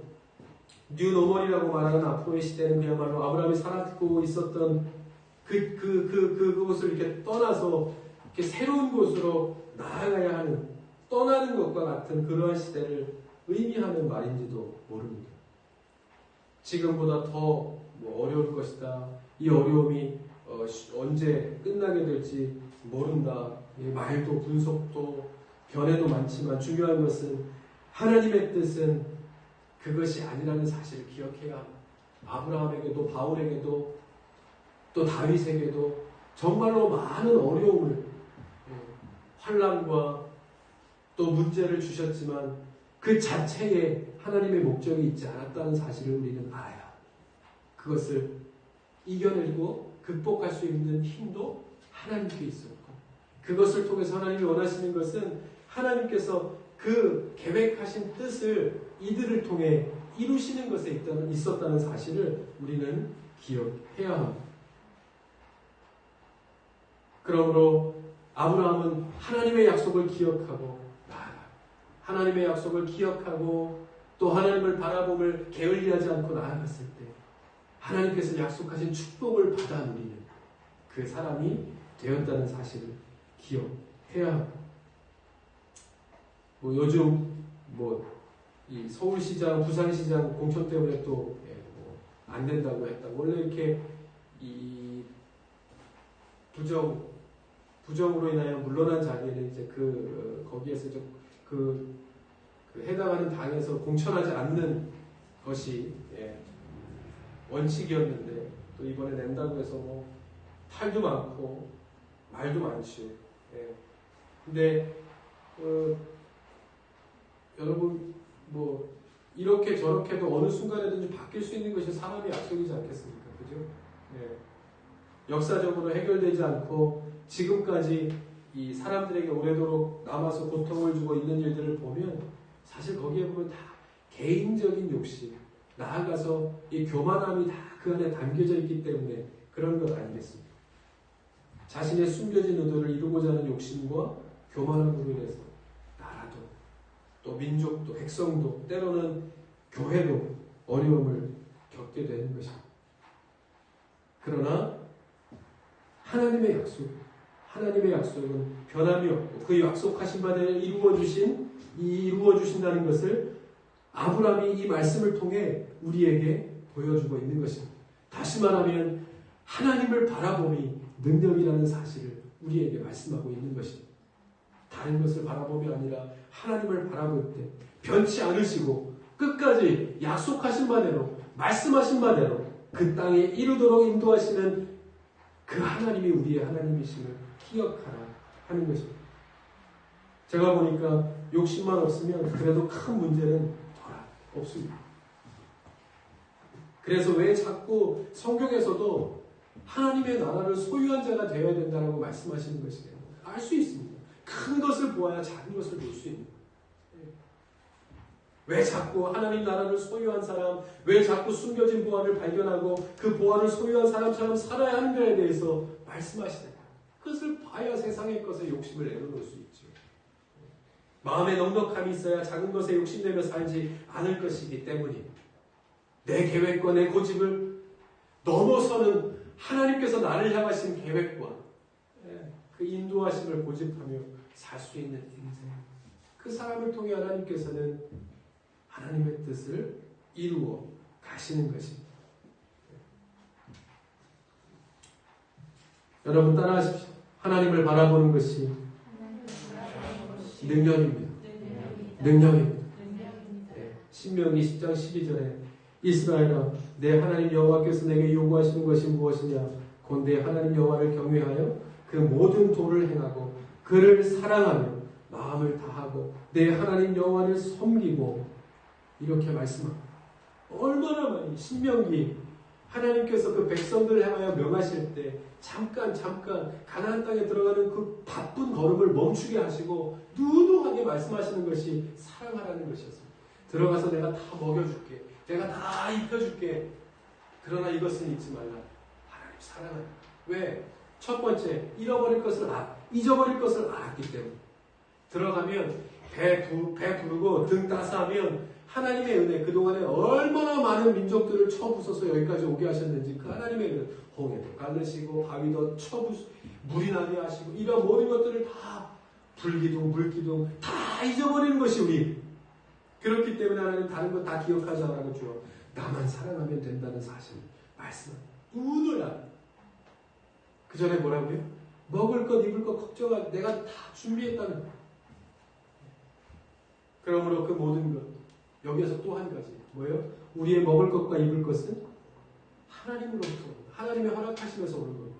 뉴 노멀이라고 말하는 앞으로의 시대는 그야말로 아브라함이 살았고 있었던 그곳을 이렇게 떠나서 이렇게 새로운 곳으로 나아가야 하는 떠나는 것과 같은 그러한 시대를 의미하는 말인지도 모릅니다. 지금보다 더 어려울 것이다. 이 어려움이 언제 끝나게 될지 모른다. 말도 분석도 변해도 많지만 중요한 것은 하나님의 뜻은 그것이 아니라는 사실을 기억해야 합니다. 아브라함에게도 바울에게도 또 다윗에게도 정말로 많은 어려움을 환난과 또 문제를 주셨지만 그 자체에 하나님의 목적이 있지 않았다는 사실을 우리는 알아야 합니다. 그것을 이겨내고 극복할 수 있는 힘도 하나님께 있었고 그것을 통해서 하나님이 원하시는 것은 하나님께서 그 계획하신 뜻을 이들을 통해 이루시는 것에 있었다는 사실을 우리는 기억해야 합니다. 그러므로 아브라함은 하나님의 약속을 기억하고 하나님의 약속을 기억하고 또 하나님을 바라봄을 게을리하지 않고 나아갔을 때 하나님께서 약속하신 축복을 받아 누리는 그 사람이 되었다는 사실을 기억해야 합니다. 요즘 이 서울시장, 부산시장 공천 때문에 또 안 된다고 했다. 원래 이렇게 이 부정으로 인하여 물러난 자기는 이제 거기에서 그 해당하는 당에서 공천하지 않는 것이 원칙이었는데 또 이번에 낸다고 해서 탈도 많고 말도 많지. 근데 여러분 이렇게 저렇게도 어느 순간에든지 바뀔 수 있는 것이 사람의 약속이지 않겠습니까? 그죠? 역사적으로 해결되지 않고 지금까지 이 사람들에게 오래도록 남아서 고통을 주고 있는 일들을 보면 사실 거기에 보면 다 개인적인 욕심, 나아가서 이 교만함이 다 그 안에 담겨져 있기 때문에 그런 것 아니겠습니까? 자신의 숨겨진 의도를 이루고자 하는 욕심과 교만함으로 인해서 나라도 또 민족도 백성도 때로는 교회도 어려움을 겪게 되는 것입니다. 그러나 하나님의 약속은 변함이 없고 그 약속하신 바대로 이루어주신다는 것을 아브라함이 이 말씀을 통해 우리에게 보여주고 있는 것입니다. 다시 말하면 하나님을 바라봄이 능력이라는 사실을 우리에게 말씀하고 있는 것입니다. 다른 것을 바라봄이 아니라 하나님을 바라볼 때 변치 않으시고 끝까지 약속하신 바대로 말씀하신 바대로 그 땅에 이루도록 인도하시는 그 하나님이 우리의 하나님이심을 기억하라 하는 것입니다. 제가 보니까 욕심만 없으면 그래도 큰 문제는 없습니다. 그래서 왜 자꾸 성경에서도 하나님의 나라를 소유한 자가 되어야 된다고 말씀하시는 것이에요. 알 수 있습니다. 큰 것을 보아야 작은 것을 볼 수 있는 거예요. 왜 자꾸 하나님 나라를 소유한 사람, 왜 자꾸 숨겨진 보화를 발견하고 그 보화를 소유한 사람처럼 살아야 하는가에 대해서 말씀하시는 거예요. 그것을 봐야 세상의 것에 욕심을 내려놓을 수 있죠. 마음에 넉넉함이 있어야 작은 것에 욕심내며 살지 않을 것이기 때문입니다. 내 계획과 내 고집을 넘어서는 하나님께서 나를 향하신 계획과 그 인도하심을 고집하며 살 수 있는 인생. 그 사람을 통해 하나님께서는 하나님의 뜻을 이루어 가시는 것입니다. 여러분 따라하십시오. 하나님을 바라보는 것이 능력입니다. 능력입니다. 신명기 10장 12절에 이스라엘아 내 하나님 여호와께서 내게 요구하시는 것이 무엇이냐 곧 내 하나님 여호와를 경외하여 그 모든 도를 행하고 그를 사랑하며 마음을 다하고 내 하나님 여호와를 섬기고 이렇게 말씀합니다. 얼마나 많이 신명기 하나님께서 그 백성들을 향하여 명하실 때 잠깐 가나안 땅에 들어가는 그 바쁜 걸음을 멈추게 하시고 누누하게 말씀하시는 것이 사랑하라는 것이었습니다. 들어가서 내가 다 먹여줄게. 내가 다 입혀줄게. 그러나 이것은 잊지 말라. 하나님 사랑한다. 왜? 첫 번째, 잊어버릴 것을 알았기 때문에. 들어가면 배 부르고 등 따스하면 하나님의 은혜, 그동안에 얼마나 많은 민족들을 쳐부숴서 여기까지 오게 하셨는지 그 하나님의 은혜, 홍해도 가르시고 바위도 물이 나게 하시고 이런 모든 것들을 다 불기둥, 물기둥 다 잊어버리는 것이 우리. 그렇기 때문에 하나님 다른 것 다 기억하지 않라고 주어 나만 사랑하면 된다는 사실을 말씀합니다. 눈을 안. 그 전에 뭐라고요? 먹을 것, 입을 것 걱정하지 내가 다 준비했다는 것. 그러므로 그 모든 것 여기에서 또 한 가지 뭐예요? 우리의 먹을 것과 입을 것은 하나님으로부터 하나님의 허락하시면서 오는 겁니다.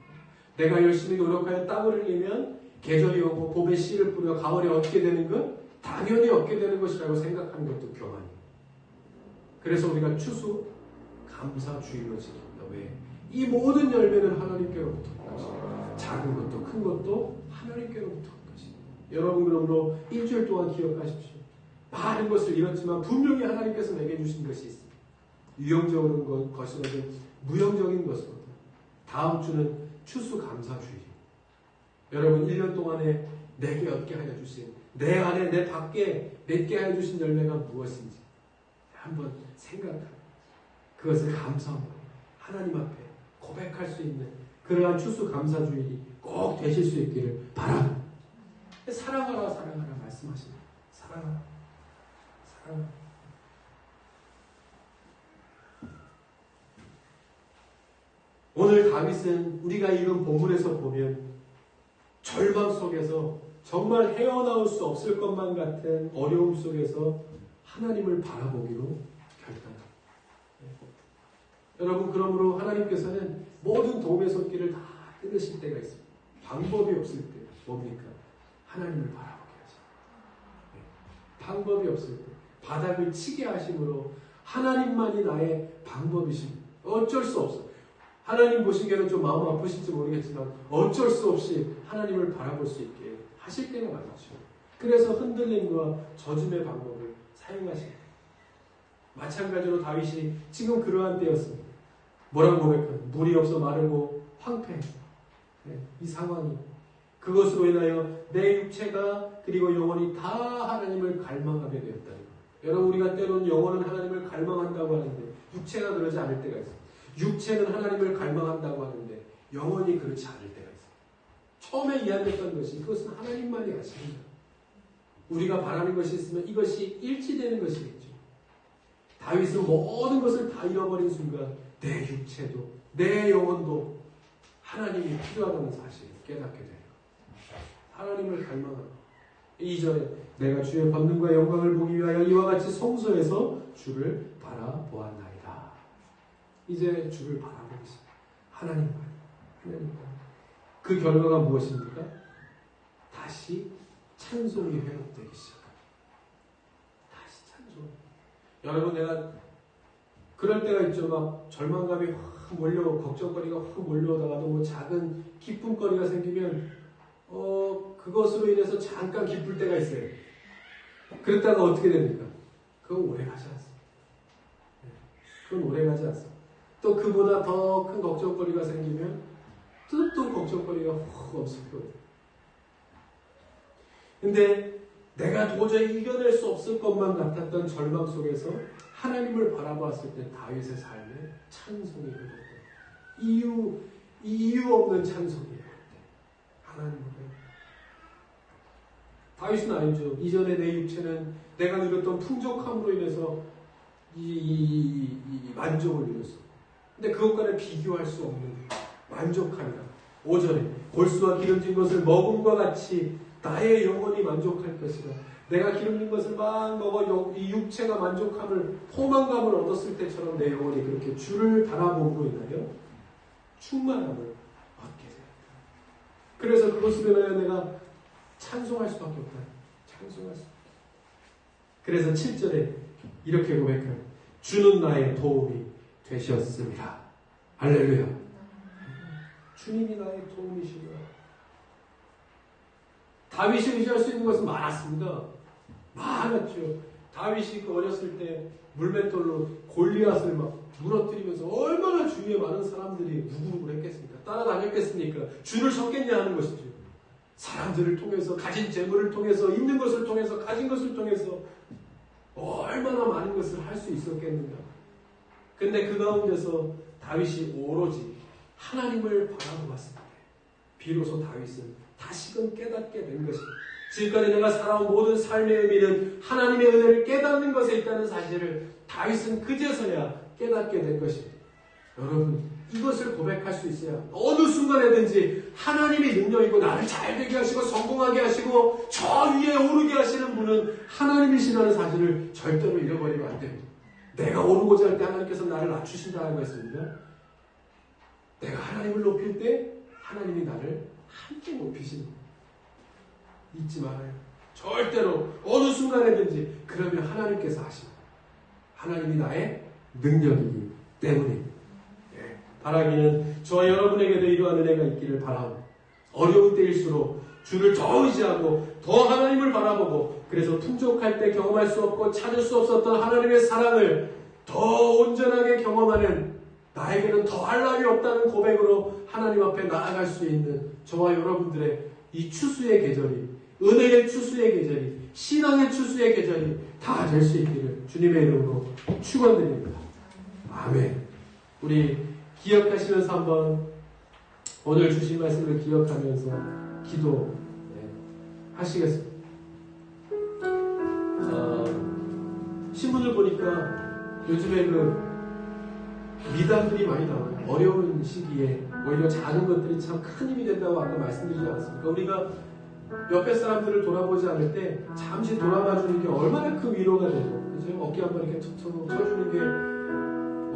내가 열심히 노력하여 땀을 흘리면 계절이 오고 봄에 씨를 뿌려 가을에 얻게 되는 것 당연히 얻게 되는 것이라고 생각하는 것도 교만이에요. 그래서 우리가 추수 감사주의로 지킵니다. 왜? 이 모든 열매는 하나님께로부터 작은 것도 큰 것도 하나님께로부터 온 것입니다. 여러분 그러므로 일주일 동안 기억하십시오. 많은 것을 잃었지만 분명히 하나님께서 내게 주신 것이 있습니다. 유형적인 것이거든 무형적인 것이거든. 다음 주는 추수감사주의. 여러분 1년 동안에 내게 얻게 하여 주신 내 안에 내 밖에 맺게 하여 주신 열매가 무엇인지 한번 생각하고 그것을 감사하고 하나님 앞에 고백할 수 있는 그러한 추수감사주일이 꼭 되실 수 있기를 바랍니다. 사랑하라 사랑하라 말씀하십니다. 사랑하라 사랑하라. 오늘 다윗은 우리가 읽은 본문에서 보면 절망 속에서 정말 헤어나올 수 없을 것만 같은 어려움 속에서 하나님을 바라보기로 결단합니다. 여러분 그러므로 하나님께서는 모든 도움의 손길을 다 끊으실 때가 있습니다. 방법이 없을 때 뭡니까? 하나님을 바라보게 하십니다. 방법이 없을 때 바닥을 치게 하심으로 하나님만이 나의 방법이십니다. 어쩔 수 없어. 하나님 보시기에는 좀 마음 아프실지 모르겠지만 어쩔 수 없이 하나님을 바라볼 수 있게 하실 때가 많죠. 그래서 흔들림과 저줌의 방법을 사용하십니다. 마찬가지로 다윗이 지금 그러한 때였습니다. 뭐라고 고백하는? 물이 없어 마르고 황폐. 이 상황이 그것으로 인하여 내 육체가 그리고 영혼이 다 하나님을 갈망하게 되었다는 거예요. 여러분 우리가 때로는 영혼은 하나님을 갈망한다고 하는데 육체가 그러지 않을 때가 있어요. 육체는 하나님을 갈망한다고 하는데 영혼이 그렇지 않을 때가 있어요. 처음에 이야기했던 것이 그것은 하나님만이 아십니다. 우리가 바라는 것이 있으면 이것이 일치되는 것이겠죠. 다윗은 모든 것을 다 잃어버린 순간 내 육체도 내 영혼도 하나님이 필요하다는 사실을 깨닫게 돼요. 하나님을 갈망하고 2절에 내가 주의 권능과 영광을 보기 위하여 이와 같이 성소에서 주를 바라보았나이다. 이제 주를 바라보고 있습니다. 하나님만. 그 결과가 무엇입니까? 다시 찬송이 회복되기 시작합니다. 다시 찬송. 여러분 내가 그럴 때가 있죠. 막 절망감이 확 몰려 걱정거리가 확 몰려오다가도 뭐 작은 기쁨거리가 생기면 그것으로 인해서 잠깐 기쁠 때가 있어요. 그랬다가 어떻게 됩니까? 그건 오래 가지 않습니다. 그건 오래 가지 않습니다. 또 그보다 더 큰 걱정거리가 생기면 또 걱정거리가 확 없어져요. 근데 내가 도저히 이겨낼 수 없을 것만 같았던 절망 속에서 하나님을 바라보았을 때 다윗의 삶에 찬송이 회복돼요. 이유 없는 찬송이 회복돼요. 하나님을. 다윗은 알죠. 이전에 내 육체는 내가 누렸던 풍족함으로 인해서 이 만족을 누렸어. 근데 그것과는 비교할 수 없는 만족함이다. 5절에 골수와 기름진 것을 먹음과 같이 나의 영혼이 만족할 것이다. 내가 기름진 것을 막 먹어 이 육체가 만족함을 포만감을 얻었을 때처럼 내 영혼이 그렇게 주를 바라봄으로 인하여 충만함을 얻게 됩니다. 그래서 그것으로 인하여 내가 찬송할 수밖에 없다. 찬송할 수밖에 없다. 그래서 7절에 이렇게 고백합니다. 주는 나의 도움이 되셨습니다. 할렐루야. 주님이 나의 도움이시구나. 다윗이 의지할 수 있는 것은 많았습니다. 많았죠. 다윗이 그 어렸을 때 물맷돌로 골리앗을 막 무너뜨리면서 얼마나 주위에 많은 사람들이 누구누구 했겠습니까? 따라다녔겠습니까? 줄을 섰겠냐 하는 것이죠. 사람들을 통해서, 가진 재물을 통해서, 있는 것을 통해서, 가진 것을 통해서 얼마나 많은 것을 할 수 있었겠는가. 근데 그 가운데서 다윗이 오로지 하나님을 바라보았습니다. 비로소 다윗은 다시금 깨닫게 된 것입니다. 지금까지 내가 살아온 모든 삶의 의미는 하나님의 은혜를 깨닫는 것에 있다는 사실을 다윗은 그제서야 깨닫게 된 것입니다. 여러분, 이것을 고백할 수 있어야 어느 순간에든지 하나님의 능력이고 나를 잘 되게 하시고 성공하게 하시고 저 위에 오르게 하시는 분은 하나님이시라는 사실을 절대로 잃어버리면 안 됩니다. 내가 오르고자 할 때 하나님께서 나를 낮추신다고 했습니다. 내가 하나님을 높일 때 하나님이 나를 함께 높이시는 거예요. 잊지 말아요. 절대로 어느 순간에든지 그러면 하나님께서 하십니다. 하나님이 나의 능력이기 때문입니다. 바라기는 저와 여러분에게도 이러한 은혜가 있기를 바랍니다. 어려운 때일수록 주를 더 의지하고 더 하나님을 바라보고 그래서 풍족할 때 경험할 수 없고 찾을 수 없었던 하나님의 사랑을 더 온전하게 경험하는 나에게는 더할 날이 없다는 고백으로 하나님 앞에 나아갈 수 있는 저와 여러분들의 이 추수의 계절이 은혜의 추수의 계절이 신앙의 추수의 계절이 다 될 수 있기를 주님의 이름으로 축원드립니다. 아멘. 우리 기억하시면서 한번 오늘 주신 말씀을 기억하면서 기도 하시겠습니다. 신문을 보니까 요즘에 미담들이 많이 나와요. 어려운 시기에 오히려 작은 것들이 참 큰 힘이 된다고 아까 말씀드리지 않았습니까? 우리가 옆에 사람들을 돌아보지 않을 때 잠시 돌아봐주는 게 얼마나 큰 위로가 되고, 그죠? 어깨 한번 이렇게 툭툭 쳐주는 게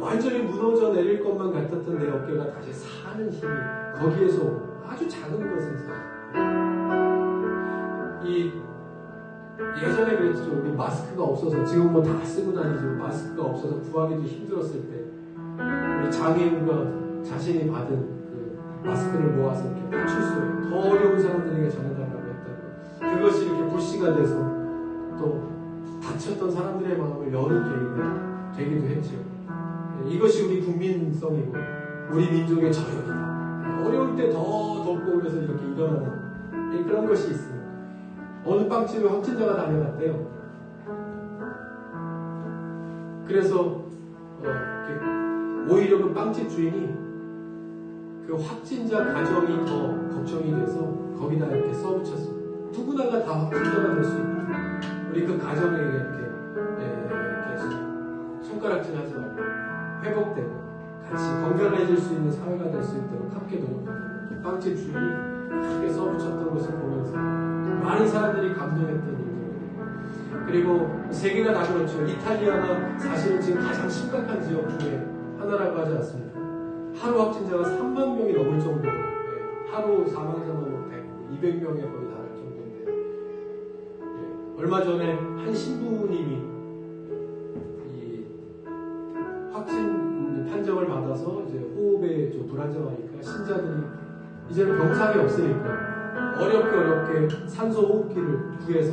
완전히 무너져 내릴 것만 같았던 내 어깨가 다시 사는 힘이 거기에서 아주 작은 것에서 예전에 그랬죠. 우리 마스크가 없어서 지금 뭐 다 쓰고 다니지만 마스크가 없어서 구하기도 힘들었을 때 우리 장애인과 자신이 받은 그 마스크를 모아서 이렇게 파출소에 더 어려운 사람들에게 전해달라고 했다고 그것이 이렇게 불씨가 돼서 또 다쳤던 사람들의 마음을 여는 계기가 되기도 했죠. 이것이 우리 국민성이고 우리 민족의 저력이다. 어려울 때 더 돕고 그래서 이렇게 일어나는 그런 것이 있습니다. 어느 빵집에 확진자가 다녀갔대요. 그래서 오히려 그 빵집 주인이 그 확진자 가정이 더 걱정이 돼서 거기다 이렇게 써붙였습니다. 누구나가 다 확진자가 될 수 있다. 우리 그 가정에게 이렇게 손가락질 하지 말고 회복되고 같이 건강해질 수 있는 사회가 될 수 있도록 함께 노력하는 빵집 주인이 크게 써붙였던 것을 보면서 많은 사람들이 감동했던 일들. 그리고 세계가 다 그렇죠. 이탈리아가 사실은 지금 가장 심각한 지역 중에 하나라고 하지 않습니까? 하루 확진자가 3만 명이 넘을 정도로 하루 사망자만 200명에 거의 달할 정도인데 얼마 전에 한 신부님이 이 확진 판정을 받아서 이제 호흡에 좀 불안정하니까 신자들이 이제는 병상이 없으니까 어렵게 산소 호흡기를 구해서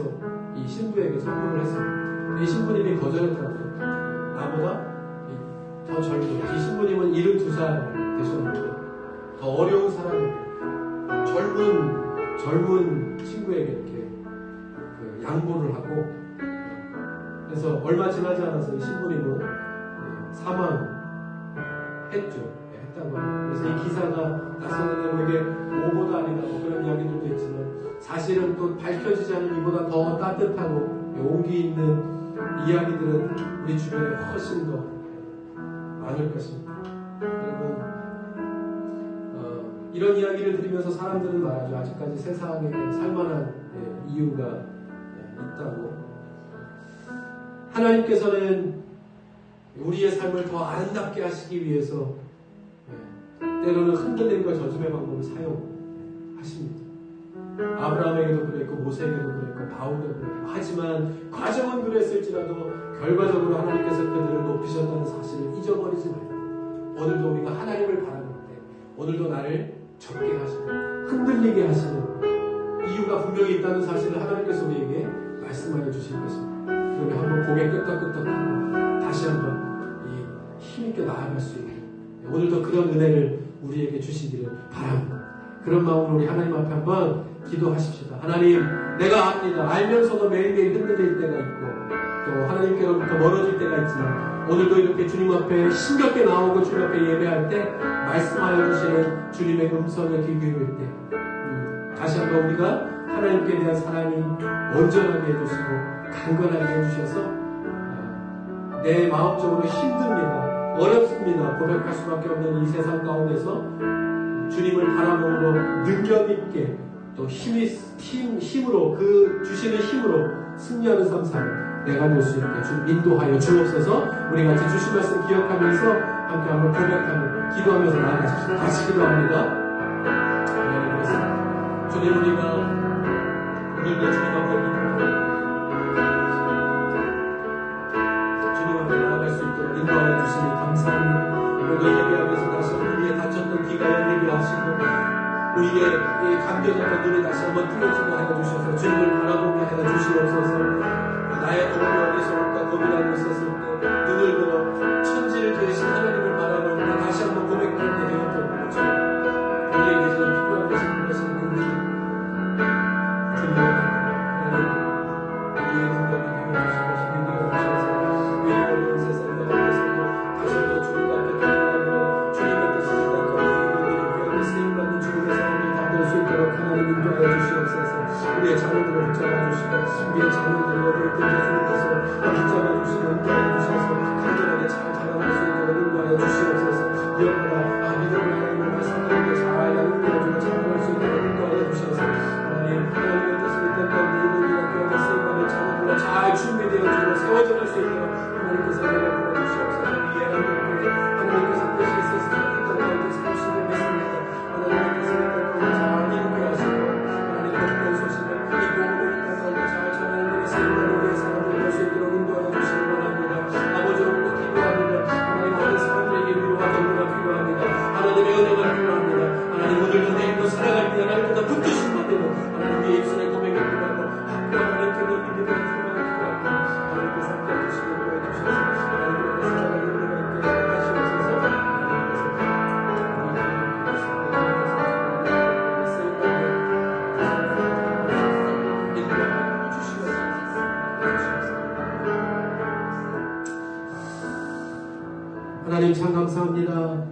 이 신부에게 선물을 했습니다. 이 신부님이 거절했다고요. 나보다 더 젊은, 이 신부님은 72살 되셨는데 더 어려운 사람인데 젊은 친구에게 이렇게 그 양보를 하고 그래서 얼마 지나지 않아서 이 신부님은 사망했죠. 했다고 합니다. 그래서 이 기사가 낯선데 이게 오보다 아니다 뭐 그런 이야기들도 있지만 사실은 또 밝혀지지 않은 이보다 더 따뜻하고 온기 있는 이야기들은 우리 주변에 훨씬 더 많을 것입니다. 그리고 이런 이야기를 들으면서 사람들은 말하죠. 아직까지 세상에 살만한 이유가 있다고. 하나님께서는 우리의 삶을 더 아름답게 하시기 위해서 때로는 흔들림과 저주의 방법을 사용하십니다. 아브라함에게도 그랬고 모세에게도 그랬고 바울에게도 그랬고 하지만 과정은 그랬을지라도 결과적으로 하나님께서 그들을 높이셨다는 사실을 잊어버리지 말고 오늘도 우리가 하나님을 바라보는데 오늘도 나를 적게 하시고 흔들리게 하시는 이유가 분명히 있다는 사실을 하나님께서 우리에게 말씀하여 주실 것입니다. 그러면 한번 고개 끄덕끄덕하고 다시 한번 이 힘있게 나아갈 수 있는 오늘도 그런 은혜를 우리에게 주시기를 바랍니다. 그런 마음으로 우리 하나님 앞에 한번 기도하십시다. 하나님, 내가 압니다. 알면서도 매일매일 흔들릴 때가 있고 또 하나님께로부터 멀어질 때가 있지만 오늘도 이렇게 주님 앞에 심겹게 나오고 주님 앞에 예배할 때 말씀하여 주시는 주님의 음성을 귀 기울일 때 다시 한번 우리가 하나님께 대한 사랑이 온전하게 해주시고 강건하게 해주셔서 내 마음적으로 힘듭니다. 어렵습니다. 고백할 수밖에 없는 이 세상 가운데서 주님을 바라봄으로 능력 있게 또 힘으로 그 주시는 힘으로 승리하는 삶 살아 내가 될 수 있게 주님 인도하여 주옵소서. 우리 같이 주신 말씀 기억하면서 함께 한번 고백하며 기도하면서 나아가십시오. 다시 기도합니다. 네, 그렇습니다. 주님 우리가 오늘도 주님 앞에 주님 앞에 나아갈 수 있도록 인도하여 주시니 감사합니다. 오늘 예배하면서 다시 우리의 다쳤던 귀가 열리게 하시고 우리의 감겨졌던 눈이 다시 한번 띄어지게 하여 주셔서 주님을 바라보게 하여 주시옵소서. 나의 동료에게 서울까 고민하고 있었을 때 눈을 들어 천지를 되신 하나님을 바라보는데 다시 한번 고백하게 되었던 것처럼 우리에게 좀 필요한 것이 무엇이 있는지 주님 하나님 우리의 능력이 되어 주시고 믿음을 주셔서 외로운 세상 가운데서도 다시 또 주님 앞에 달려가며 주님의 뜻을 생각하고 주님의 귀하게 쓰임받는 주님의 삶을 담을 수 있도록 하나님 인도하여 주시옵소서. 우리의 자녀들을 붙잡아 주시고 우리의 자녀들을 어릴 때 주님께서 붙잡아 주시고 인도하여 주셔서 간절하게 잘 자라날 수 있도록 인도하여 주시옵소서. 여호와 믿음을 하나님의 말씀 가운데 잘 양육되어주고 자라날 수 있도록 인도하여 주셔서 하나님의 뜻을 이 땅 가운데 이루어지는 귀하게 쓰임받는 자녀들로 잘 준비되어지고 세워져갈 수 있도록 하나님께서 은혜를 부어주시옵소서. 우리 예람들께 하나님께서 뜻이 있어서 이 땅 가운데 30을 믿습니다. 하나님의 뜻을 이 땅 가운데 잘 이루게 하시고 하나님 복된 소식을 이 복음을 이 땅 가운데 잘 전하는 우리 쓰임받는 우리의 사람들 될 수 있도록 인도하여 주시기 바랍니다. 아버지 오늘도 기도합니다. 하나님 어린 사람들에게 위로와 격려가 필요합니다. 하나님의 은혜가 필요합니다. 하나님 오늘도 내일도 살아갈 때 하나님보다 붙드신 받는 하나님 우리의 입술에 고백이 필요하고 하나님께 늘 믿음이 필요하고 하나님께서 함께 해주시기 위해 주셔서 하나님께 살아가는 은혜가 있게 하시옵소서. 하나님 참 감사합니다.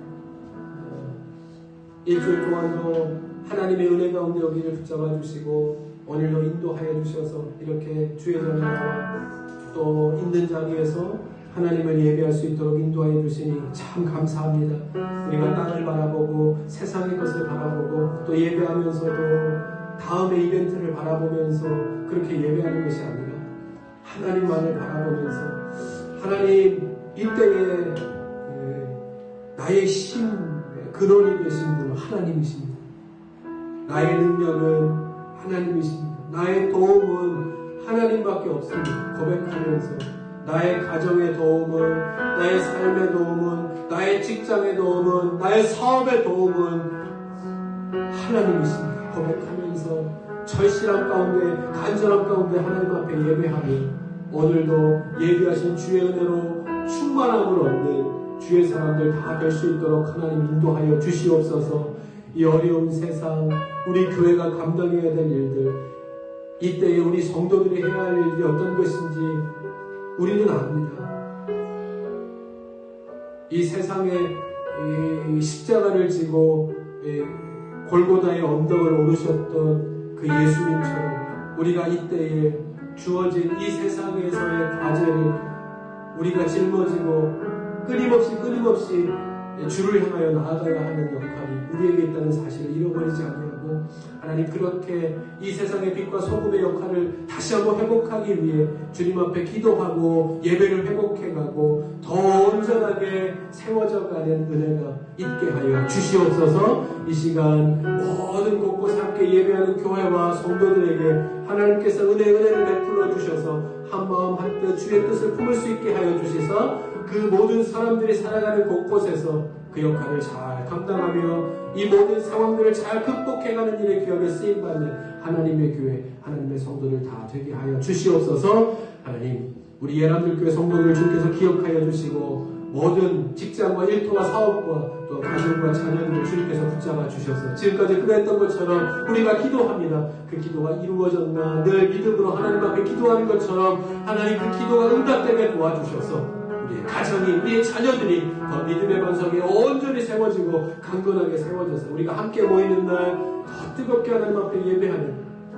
일주일 동안도 하나님의 은혜 가운데 여기를 붙잡아 주시고 오늘도 인도하여 주셔서 이렇게 주의 전에 나와 또 있는 자리에서 하나님을 예배할 수 있도록 인도하여 주시니 참 감사합니다. 우리가 땅을 바라보고 세상의 것을 바라보고 또 예배하면서도 다음의 이벤트를 바라보면서 그렇게 예배하는 것이 아니라 하나님만을 바라보면서 하나님 이때에 나의 힘 근원이 되신 분은 하나님이십니다. 나의 능력은 하나님이십니다. 나의 도움은 하나님밖에 없습니다. 고백하면서 나의 가정의 도움은, 나의 삶의 도움은, 나의 직장의 도움은, 나의 사업의 도움은 하나님이십니다. 고백하면서 절실한 가운데, 간절한 가운데 하나님 앞에 예배하며 오늘도 예비하신 주의 은혜로 충만함을 얻는 주의 사람들 다 될 수 있도록 하나님 인도하여 주시옵소서. 이 어려운 세상, 우리 교회가 감당해야 될 일들, 이때에 우리 성도들이 해야 할 일이 어떤 것인지 우리는 압니다. 이 세상에 이 십자가를 지고 골고다의 언덕을 오르셨던 그 예수님처럼 우리가 이때에 주어진 이 세상에서의 과제를 우리가 짊어지고 끊임없이 주를 향하여 나아가야 하는 역할이 우리에게 있다는 사실을 잃어버리지 않으려고 하나님 그렇게 이 세상의 빛과 소금의 역할을 다시 한번 회복하기 위해 주님 앞에 기도하고 예배를 회복해가고 더 온전하게 세워져가는 은혜가 있게 하여 주시옵소서. 이 시간 모든 곳곳 함께 예배하는 교회와 성도들에게 하나님께서 은혜를 베풀어 주셔서 한마음 한뜻 주의 뜻을 품을 수 있게 하여 주셔서 그 모든 사람들이 살아가는 곳곳에서 그 역할을 잘 감당하며 이 모든 상황들을 잘 극복해가는 일에 귀하게 쓰임받는 하나님의 교회, 하나님의 성도들 다 되게 하여 주시옵소서. 하나님, 우리 예람들교회 성도들을 주께서 기억하여 주시고 모든 직장과 일터와 사업과 또 가정과 자녀들을 주님께서 붙잡아 주셔서 지금까지 그랬던 것처럼 우리가 기도합니다. 그 기도가 이루어졌나 늘 믿음으로 하나님 앞에 기도하는 것처럼 하나님 그 기도가 응답되게 도와주셔서 우리의 가정이, 우리의 자녀들이 더 믿음의 반석에 온전히 세워지고 강건하게 세워져서 우리가 함께 모이는 날 더 뜨겁게 하나님 앞에 예배하는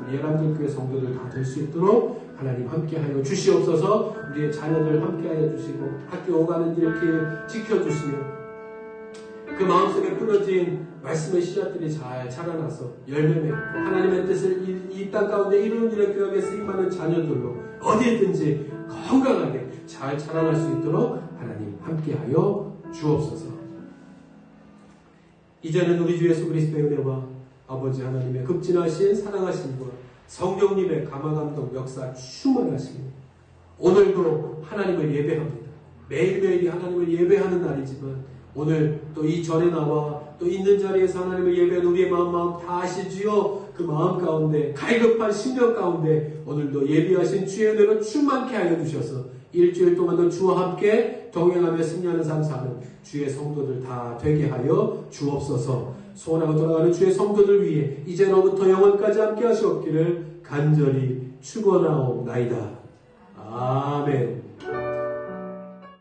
우리 예람들교회 성도들 다 될 수 있도록 하나님 함께하여 주시옵소서. 우리의 자녀들 함께하여 주시고 학교 오가는 길 지켜주시며 그 마음속에 뿌려진 말씀의 씨앗들이 잘 자라나서 열매 맺고 하나님의 뜻을 이 땅 가운데 이루는 일에 귀하게 쓰임받는 자녀들로 어디든지 건강하게 잘 자라날 수 있도록 하나님 함께하여 주옵소서. 이제는 우리 주 예수 그리스도의 은혜와 아버지 하나님의 극진하신 사랑하심과 성령님의 감화감동 역사 충만하시고 오늘도 하나님을 예배합니다. 매일매일이 하나님을 예배하는 날이지만 오늘 또 이 전에 나와 또 있는 자리에서 하나님을 예배하는 우리의 마음 마음 다 아시지요? 그 마음 가운데 갈급한 심령 가운데 오늘도 예비하신 주의 은혜로 충만케 하여 주셔서 일주일 동안도 주와 함께 동행하며 승리하는 삶 사는 주의 성도들 다 되게 하여 주옵소서. 소원하고 돌아가는 주의 성도들 위해 이제로부터 영원까지 함께 하시옵기를 간절히 축원하옵나이다. 아멘.